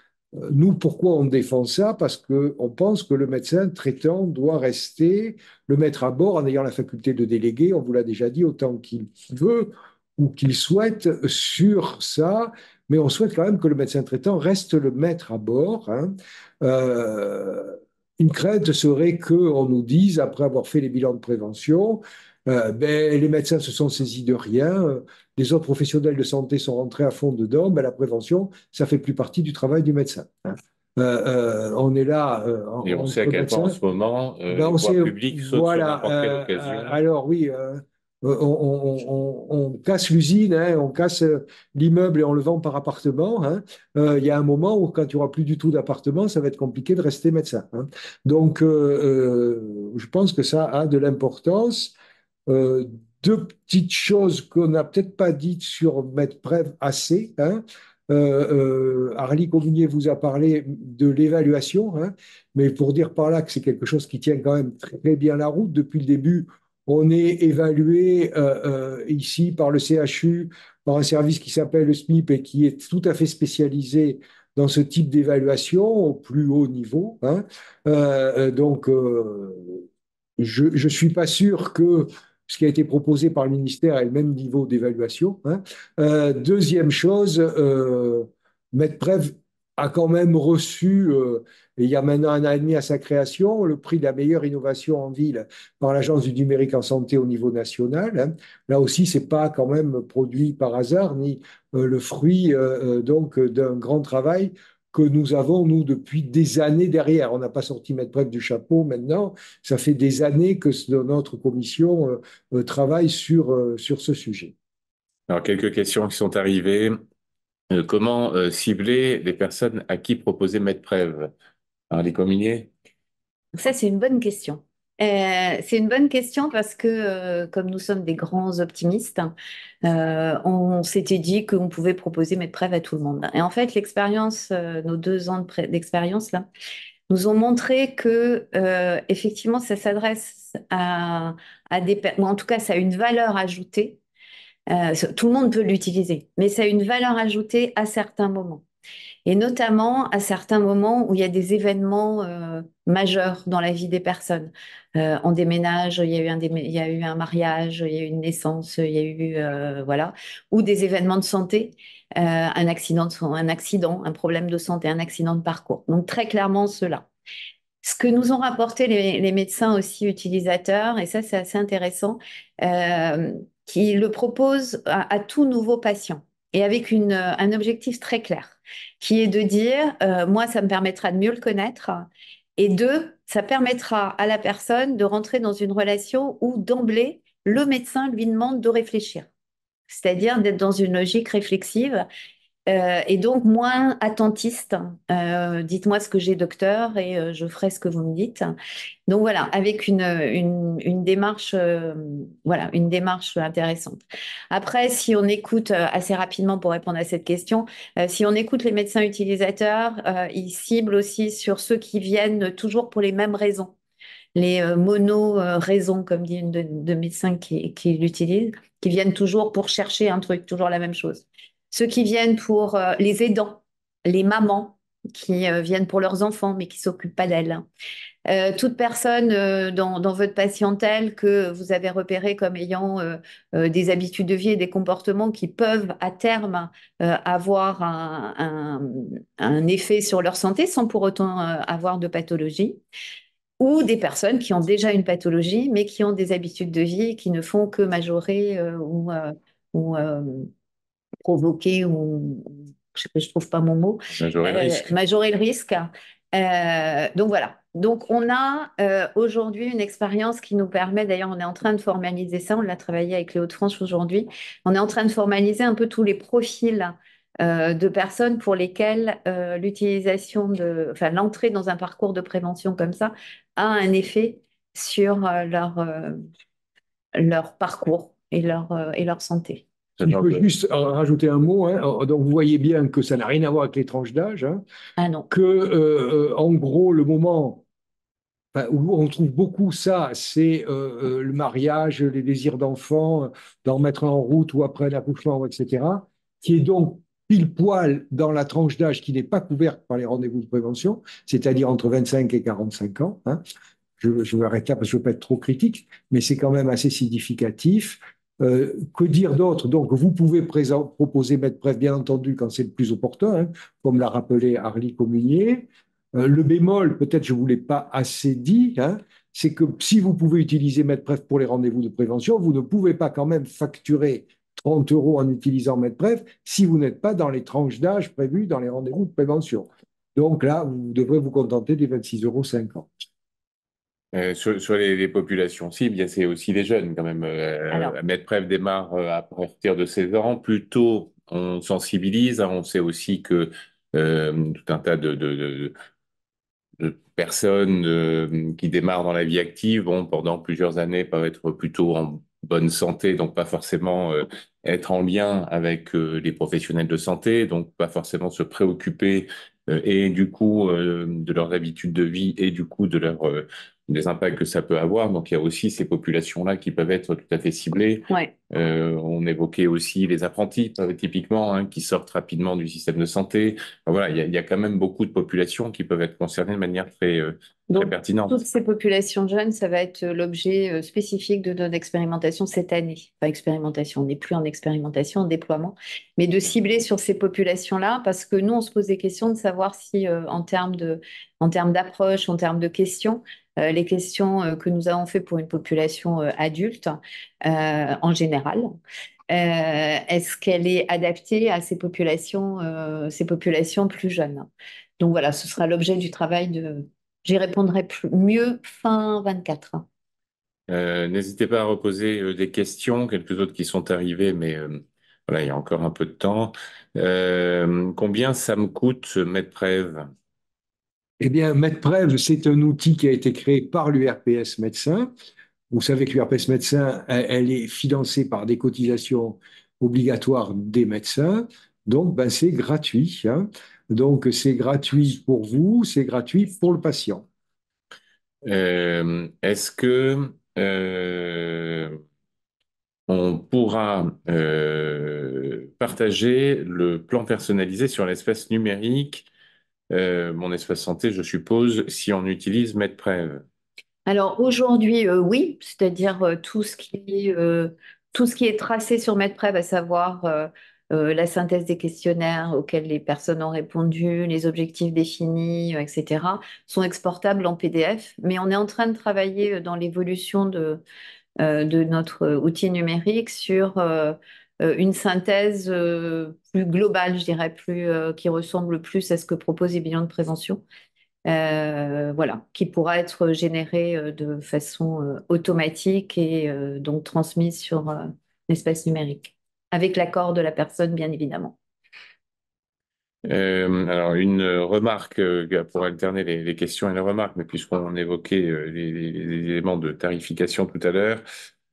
nous, pourquoi on défend ça? Parce qu'on pense que le médecin traitant doit rester, le mettre à bord en ayant la faculté de déléguer, on vous l'a déjà dit, autant qu'il veut ou qu'il souhaite sur ça, mais on souhaite quand même que le médecin traitant reste le maître à bord, hein. une crainte serait qu'on nous dise, après avoir fait les bilans de prévention, les médecins se sont saisis de rien, les autres professionnels de santé sont rentrés à fond dedans, la prévention, ça fait plus partie du travail du médecin. On est là Et on sait à entre quel point en médecins. ce moment, On le pouvoir sait, public saute sur voilà. n'importe quelle occasion. Alors oui, on casse l'usine, hein, on casse l'immeuble et on le vend par appartement. Hein. Il y a un moment où quand il n'y aura plus du tout d'appartement, ça va être compliqué de rester médecin. Hein. Donc, je pense que ça a de l'importance. Euh, Deux petites choses qu'on n'a peut-être pas dites sur MedPrev assez. Hein. Harly Communier vous a parlé de l'évaluation, hein, mais pour dire par là que c'est quelque chose qui tient quand même très bien la route. Depuis le début, on est évalué ici par le CHU, par un service qui s'appelle le SMIP et qui est tout à fait spécialisé dans ce type d'évaluation au plus haut niveau. Hein. Donc, je ne suis pas sûr que ce qui a été proposé par le ministère ait le même niveau d'évaluation. Hein. Deuxième chose, MedPrev a quand même reçu, il y a maintenant un an et demi à sa création, le prix de la meilleure innovation en ville par l'Agence du numérique en santé au niveau national. Hein. Là aussi, ce n'est pas quand même produit par hasard, ni le fruit donc d'un grand travail que nous avons, nous, depuis des années derrière. On n'a pas sorti MedPrev du chapeau maintenant. Ça fait des années que notre commission travaille sur ce sujet. Alors, quelques questions qui sont arrivées. Comment cibler les personnes à qui proposer MedPrev? Harly Communier? Ça, c'est une bonne question. C'est une bonne question parce que, comme nous sommes des grands optimistes, on s'était dit qu'on pouvait proposer MedPrev à tout le monde. Et en fait, l'expérience, nos 2 ans d'expérience là, nous ont montré que, effectivement, ça s'adresse à ou en tout cas, ça a une valeur ajoutée. Tout le monde peut l'utiliser, mais ça a une valeur ajoutée à certains moments. Et notamment à certains moments où il y a des événements majeurs dans la vie des personnes. On déménage, il y a eu un mariage, il y a eu une naissance, il y a eu voilà, ou des événements de santé, un accident, un problème de santé, un accident de parcours. Donc très clairement cela. Ce que nous ont rapporté les médecins aussi utilisateurs, et ça c'est assez intéressant, qui le proposent à tout nouveau patient et avec un objectif très clair, qui est de dire, moi, ça me permettra de mieux le connaître, et deux, ça permettra à la personne de rentrer dans une relation où d'emblée, le médecin lui demande de réfléchir, c'est-à-dire d'être dans une logique réflexive et donc moins attentiste. Dites-moi ce que j'ai, docteur, et je ferai ce que vous me dites. Donc voilà, avec une démarche, voilà, une démarche intéressante. Après, si on écoute assez rapidement pour répondre à cette question, si on écoute les médecins utilisateurs, ils ciblent aussi sur ceux qui viennent toujours pour les mêmes raisons. Les mono-raisons, comme dit une de médecins qui l'utilisent, qui viennent toujours pour chercher un truc, toujours la même chose. Ceux qui viennent pour les aidants, les mamans qui viennent pour leurs enfants mais qui ne s'occupent pas d'elles. Toute personne dans votre patientèle que vous avez repéré comme ayant des habitudes de vie et des comportements qui peuvent à terme avoir un effet sur leur santé sans pour autant avoir de pathologie, ou des personnes qui ont déjà une pathologie mais qui ont des habitudes de vie qui ne font que majorer ou provoquer ou je trouve pas mon mot, Majorer le risque. majorer le risque. Donc voilà. Donc on a aujourd'hui une expérience qui nous permet, d'ailleurs on est en train de formaliser ça, on l'a travaillé avec les Hauts-de-France aujourd'hui, on est en train de formaliser un peu tous les profils de personnes pour lesquelles l'entrée dans un parcours de prévention comme ça a un effet sur leur parcours et leur santé. Si je peux juste rajouter un mot, hein. Donc vous voyez bien que ça n'a rien à voir avec les tranches d'âge, hein, Ah non. que en gros le moment où on trouve beaucoup ça, c'est le mariage, les désirs d'enfant, d'en mettre en route ou après l'accouchement, etc., qui est donc pile poil dans la tranche d'âge qui n'est pas couverte par les rendez-vous de prévention, c'est-à-dire entre 25 et 45 ans. Hein. Je vais arrêter là parce que je ne veux pas être trop critique, mais c'est quand même assez significatif. Que dire d'autre? Donc, vous pouvez proposer MedPrev, bien entendu, quand c'est le plus opportun, hein, comme l'a rappelé Harly Communier. Le bémol, peut-être je ne vous l'ai pas assez dit, hein, c'est que si vous pouvez utiliser MedPref pour les rendez-vous de prévention, vous ne pouvez pas quand même facturer 30 euros en utilisant MedPref si vous n'êtes pas dans les tranches d'âge prévues dans les rendez-vous de prévention. Donc là, vous devrez vous contenter des 26,50 €. Sur les populations cibles, c'est aussi les jeunes quand même. Alors, MedPref démarre à partir de 16 ans. Plus tôt on sensibilise, hein, on sait aussi que tout un tas de personnes qui démarrent dans la vie active vont pendant plusieurs années peuvent être plutôt en bonne santé, donc pas forcément être en lien avec les professionnels de santé, donc pas forcément se préoccuper et du coup de leurs habitudes de vie et du coup de des impacts que ça peut avoir. Donc il y a aussi ces populations-là qui peuvent être tout à fait ciblées. ouais. On évoquait aussi les apprentis, typiquement, hein, qui sortent rapidement du système de santé. Enfin, voilà, il y a quand même beaucoup de populations qui peuvent être concernées de manière très Donc, pertinente. toutes ces populations jeunes, ça va être l'objet spécifique de notre expérimentation cette année. Enfin, expérimentation, on n'est plus en expérimentation, en déploiement, mais de cibler sur ces populations-là, parce que nous, on se pose des questions de savoir si, en termes d'approche, en termes de questions, les questions que nous avons fait pour une population adulte, en général, est-ce qu'elle est adaptée à ces populations plus jeunes? Donc voilà, ce sera l'objet du travail de. J'y répondrai mieux fin 24. N'hésitez pas à reposer des questions, quelques autres qui sont arrivées, mais voilà, il y a encore un peu de temps. Combien ça me coûte, MedPrev? Eh bien, MedPrev, c'est un outil qui a été créé par l'URPS Médecins. Vous savez que l'URPS Médecins, elle est financée par des cotisations obligatoires des médecins. Donc, ben, c'est gratuit, hein. Donc, c'est gratuit pour vous, c'est gratuit pour le patient. Est-ce que on pourra partager le plan personnalisé sur l'espace numérique, mon espace santé, je suppose, si on utilise MedPrev? Alors aujourd'hui, oui, c'est-à-dire tout ce qui est tracé sur MedPrev, à savoir la synthèse des questionnaires auxquels les personnes ont répondu, les objectifs définis, etc., sont exportables en PDF. Mais on est en train de travailler dans l'évolution de notre outil numérique sur une synthèse plus globale, je dirais, qui ressemble plus à ce que proposent les bilans de prévention. Voilà, qui pourra être générée de façon automatique et donc transmise sur l'espace numérique, avec l'accord de la personne, bien évidemment. Alors, une remarque pour alterner les questions et les remarques, mais puisqu'on évoquait les éléments de tarification tout à l'heure,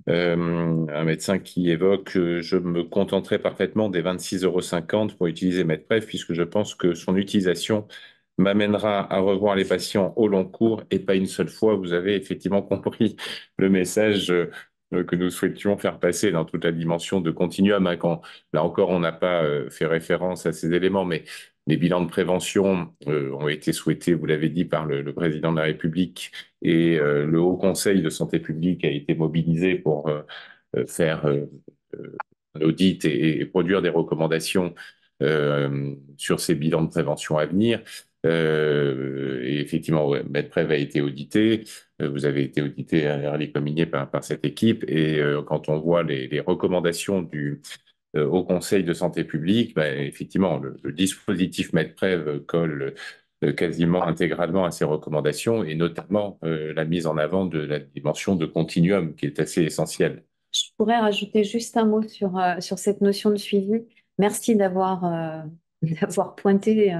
un médecin qui évoque je me contenterai parfaitement des 26,50 € pour utiliser MedPrev, puisque je pense que son utilisation m'amènera à revoir les patients au long cours et pas une seule fois. Vous avez effectivement compris le message que nous souhaitions faire passer dans toute la dimension de continuum, hein. Là encore, on n'a pas fait référence à ces éléments, mais les bilans de prévention ont été souhaités, vous l'avez dit, par le président de la République, et le Haut Conseil de santé publique a été mobilisé pour faire un audit et produire des recommandations sur ces bilans de prévention à venir. Et effectivement, ouais, MedPrev a été audité. Vous avez été audité, Hervé Cominier, par cette équipe. Et quand on voit les recommandations au Conseil de santé publique, ben, effectivement, le dispositif MedPrev colle quasiment intégralement à ces recommandations, et notamment la mise en avant de la dimension de continuum qui est assez essentielle. Je pourrais rajouter juste un mot sur cette notion de suivi. Merci d'avoir pointé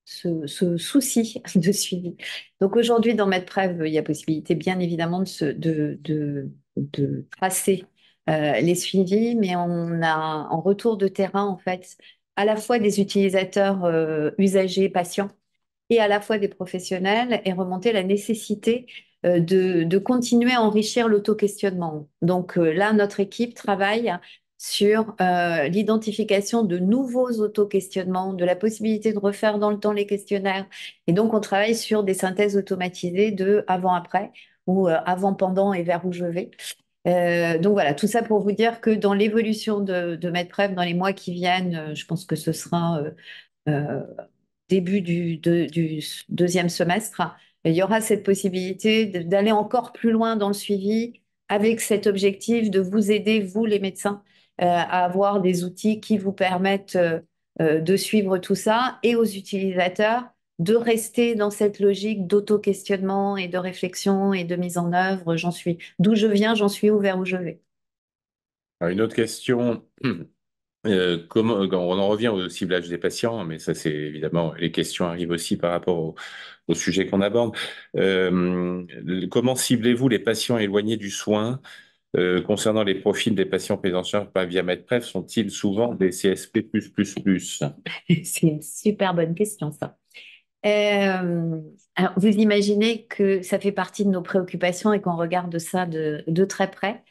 ce souci de suivi. Donc aujourd'hui, dans MedPrev, il y a possibilité bien évidemment de tracer les suivis, mais on a en retour de terrain, en fait, à la fois des utilisateurs usagers, patients, et à la fois des professionnels, et remonter la nécessité de continuer à enrichir l'auto-questionnement. Donc là, notre équipe travaille sur l'identification de nouveaux auto-questionnements, de la possibilité de refaire dans le temps les questionnaires. Et donc, on travaille sur des synthèses automatisées de avant-après ou avant-pendant et vers où je vais. Donc voilà, tout ça pour vous dire que dans l'évolution de MedPrev dans les mois qui viennent, je pense que ce sera euh, début du deuxième semestre, il y aura cette possibilité d'aller encore plus loin dans le suivi avec cet objectif de vous aider, vous les médecins, à avoir des outils qui vous permettent de suivre tout ça et aux utilisateurs de rester dans cette logique d'auto-questionnement et de réflexion et de mise en œuvre. D'où je viens, j'en suis où, vers où je vais. Alors, une autre question. On en revient au ciblage des patients, mais ça, c'est évidemment, les questions arrivent aussi par rapport au sujet qu'on aborde. Comment ciblez-vous les patients éloignés du soin concernant les profils des patients pris en charge par via MedPrev, sont-ils souvent des CSP+++? C'est une super bonne question, ça. Alors, vous imaginez que ça fait partie de nos préoccupations et qu'on regarde ça de très près.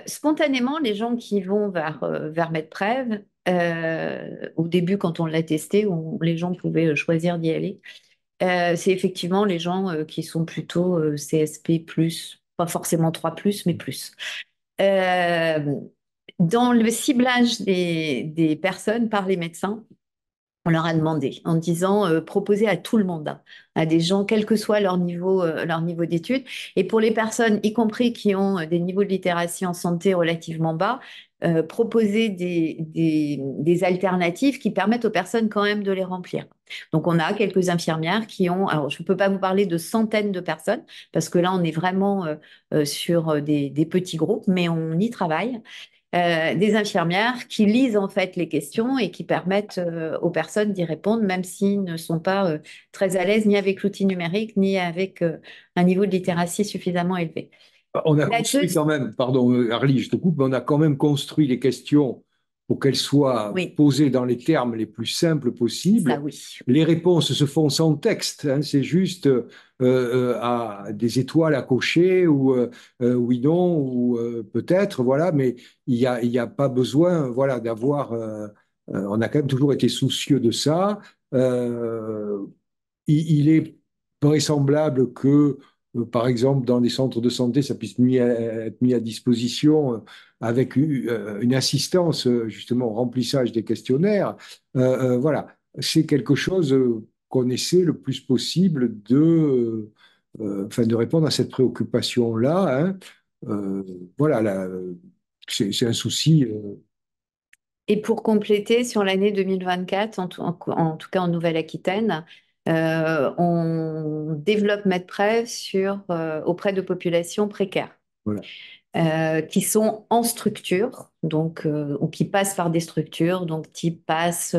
Spontanément, les gens qui vont vers MedPrev, au début, quand on l'a testé, où les gens pouvaient choisir d'y aller, c'est effectivement les gens qui sont plutôt CSP+, pas forcément 3+, mais plus. Euh, Dans le ciblage des personnes par les médecins, on leur a demandé en disant proposer à tout le monde, hein, à des gens, quel que soit leur niveau d'études. Et pour les personnes, y compris qui ont des niveaux de littératie en santé relativement bas, proposer des alternatives qui permettent aux personnes quand même de les remplir. Donc, on a quelques infirmières qui ont, alors je ne peux pas vous parler de centaines de personnes, parce que là, on est vraiment sur des petits groupes, mais on y travaille. Des infirmières qui lisent en fait les questions et qui permettent aux personnes d'y répondre, même s'ils ne sont pas très à l'aise ni avec l'outil numérique, ni avec un niveau de littératie suffisamment élevé. On a La construit deuxi- quand même, pardon Arlie, je te coupe, mais on a quand même construit les questions pour qu'elles soient Oui, posées dans les termes les plus simples ça possibles. oui. Les réponses se font sans texte, hein, c'est juste à des étoiles à cocher ou oui, non, ou peut-être, voilà, mais il y a pas besoin voilà, d'avoir. On a quand même toujours été soucieux de ça. Euh, il est vraisemblable que, par exemple, dans les centres de santé, ça puisse être mis à disposition avec une assistance justement au remplissage des questionnaires. Voilà, c'est quelque chose qu'on essaie le plus possible enfin, de répondre à cette préoccupation-là. Hein. Euh, voilà, c'est un souci. Et pour compléter, sur l'année 2024, en tout cas en Nouvelle-Aquitaine, on développe MedPrev auprès de populations précaires. Voilà. Qui sont en structure, donc, ou qui passent par des structures, donc type PASS,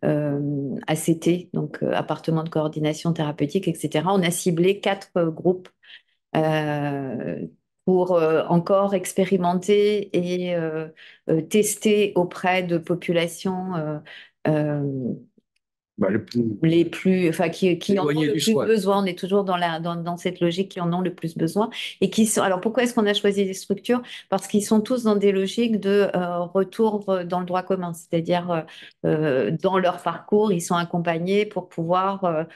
ACT, donc appartement de coordination thérapeutique, etc. On a ciblé 4 groupes euh, pour encore expérimenter et tester auprès de populations euh, Bah, le plus les plus, enfin, qui en ont éloigné le du plus soin. besoin. On est toujours dans cette logique qui en ont le plus besoin et qui sont. Alors pourquoi est-ce qu'on a choisi des structures? Parce qu'ils sont tous dans des logiques de retour dans le droit commun, c'est-à-dire dans leur parcours, ils sont accompagnés pour pouvoir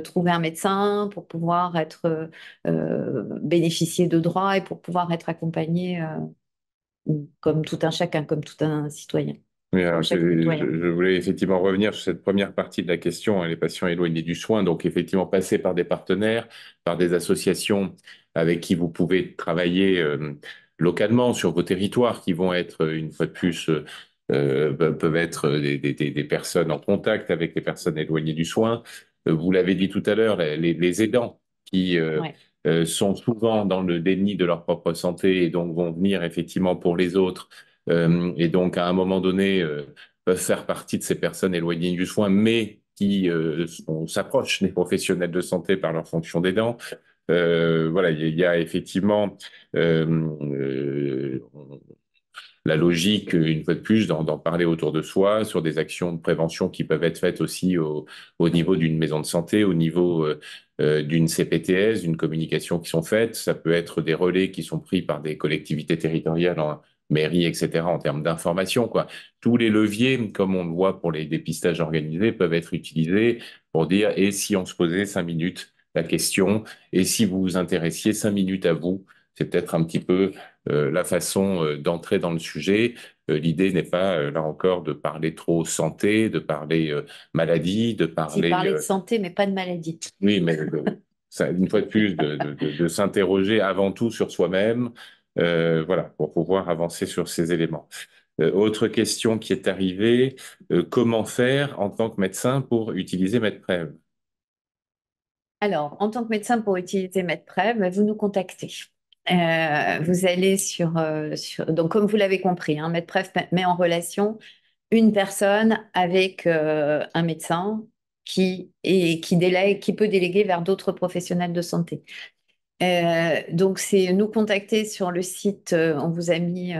trouver un médecin, pour pouvoir être bénéficier de droits et pour pouvoir être accompagnés comme tout un chacun, comme tout un citoyen, Oui, comme alors chaque citoyen. je voulais effectivement revenir sur cette première partie de la question, hein, les patients éloignés du soin, donc effectivement passer par des partenaires, par des associations avec qui vous pouvez travailler localement sur vos territoires, qui vont être, une fois de plus, peuvent être des personnes en contact avec les personnes éloignées du soin. Vous l'avez dit tout à l'heure, les aidants qui Ouais. sont souvent dans le déni de leur propre santé et donc vont venir effectivement pour les autres et donc, à un moment donné, peuvent faire partie de ces personnes éloignées du soin, mais qui s'approchent des professionnels de santé par leur fonction d'aidant. Voilà, il y a effectivement euh, euh, la logique, une fois de plus, d'en parler autour de soi, sur des actions de prévention qui peuvent être faites aussi au niveau d'une maison de santé, au niveau d'une CPTS, d'une communication qui sont faites. Ça peut être des relais qui sont pris par des collectivités territoriales en mairie, etc., en termes d'information, quoi. Tous les leviers, comme on le voit pour les dépistages organisés, peuvent être utilisés pour dire, et si on se posait 5 minutes la question, et si vous vous intéressiez 5 minutes à vous, c'est peut-être un petit peu la façon d'entrer dans le sujet. L'idée n'est pas, là encore, de parler trop santé, de parler maladie, de C'est parler... parler de santé, mais pas de maladie. Oui, mais une fois de plus, de s'interroger avant tout sur soi-même, voilà, pour pouvoir avancer sur ces éléments. Autre question qui est arrivée, comment faire en tant que médecin pour utiliser MedPrev? Alors, en tant que médecin, pour utiliser MedPrev, vous nous contactez. Vous allez donc comme vous l'avez compris, hein, MedPrev met en relation une personne avec un médecin qui peut déléguer vers d'autres professionnels de santé. Donc, c'est nous contacter sur le site, on vous a mis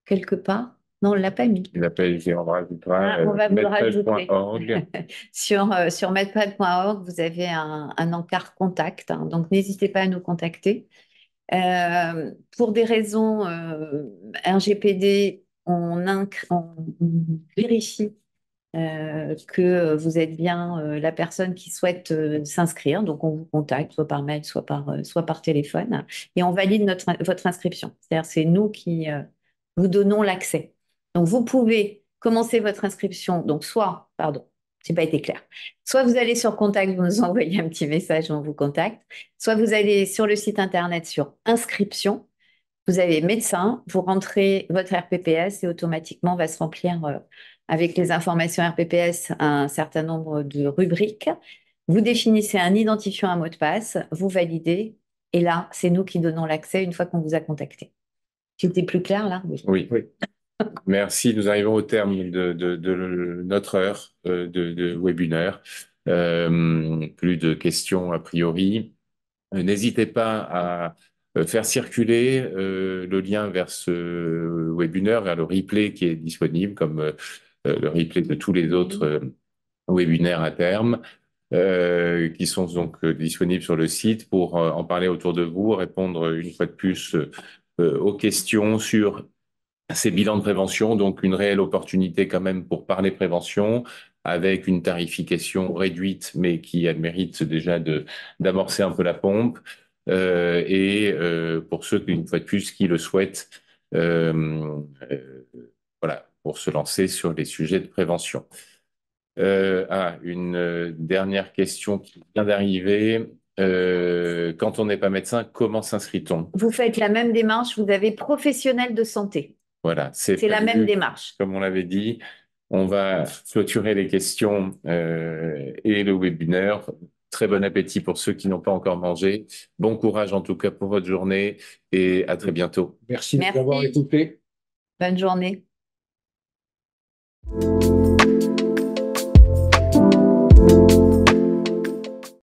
quelque part. Non, on ne l'a pas mis. Il appelle, on rajoutera On va vous le rajouter. medprev.org. Sur medprev.org, vous avez un encart contact, hein, donc n'hésitez pas à nous contacter. Pour des raisons RGPD, on vérifie que vous êtes bien la personne qui souhaite s'inscrire. Donc, on vous contacte, soit par mail, soit par téléphone, et on valide votre inscription. C'est-à-dire, c'est nous qui vous donnons l'accès. Donc, vous pouvez commencer votre inscription. Donc, pardon, j'ai pas été clair. Soit vous allez sur Contact, vous nous envoyez un petit message, on vous contacte. Soit vous allez sur le site internet sur Inscription. Vous avez médecin, vous rentrez votre RPPS et automatiquement va se remplir avec les informations RPPS un certain nombre de rubriques. Vous définissez un identifiant, un mot de passe, vous validez et là, c'est nous qui donnons l'accès une fois qu'on vous a contacté. C'était plus clair là? Oui. Merci. Nous arrivons au terme de notre heure de webinaire. Plus de questions a priori. N'hésitez pas à faire circuler le lien vers ce webinaire, vers le replay qui est disponible, comme le replay de tous les autres webinaires à terme, qui sont donc disponibles sur le site pour en parler autour de vous, répondre une fois de plus aux questions sur ces bilans de prévention, donc une réelle opportunité quand même pour parler prévention, avec une tarification réduite, mais qui a le mérite déjà d'amorcer un peu la pompe. Pour ceux, une fois de plus, qui le souhaitent, voilà, pour se lancer sur les sujets de prévention. Une dernière question qui vient d'arriver. Quand on n'est pas médecin, comment s'inscrit-on? Vous faites la même démarche, vous avez professionnel de santé. Voilà, c'est la même démarche. Comme on l'avait dit, on va clôturer les questions et le webinaire. Très bon appétit pour ceux qui n'ont pas encore mangé. Bon courage en tout cas pour votre journée et à très bientôt. Merci de nous avoir écoutés. Bonne journée.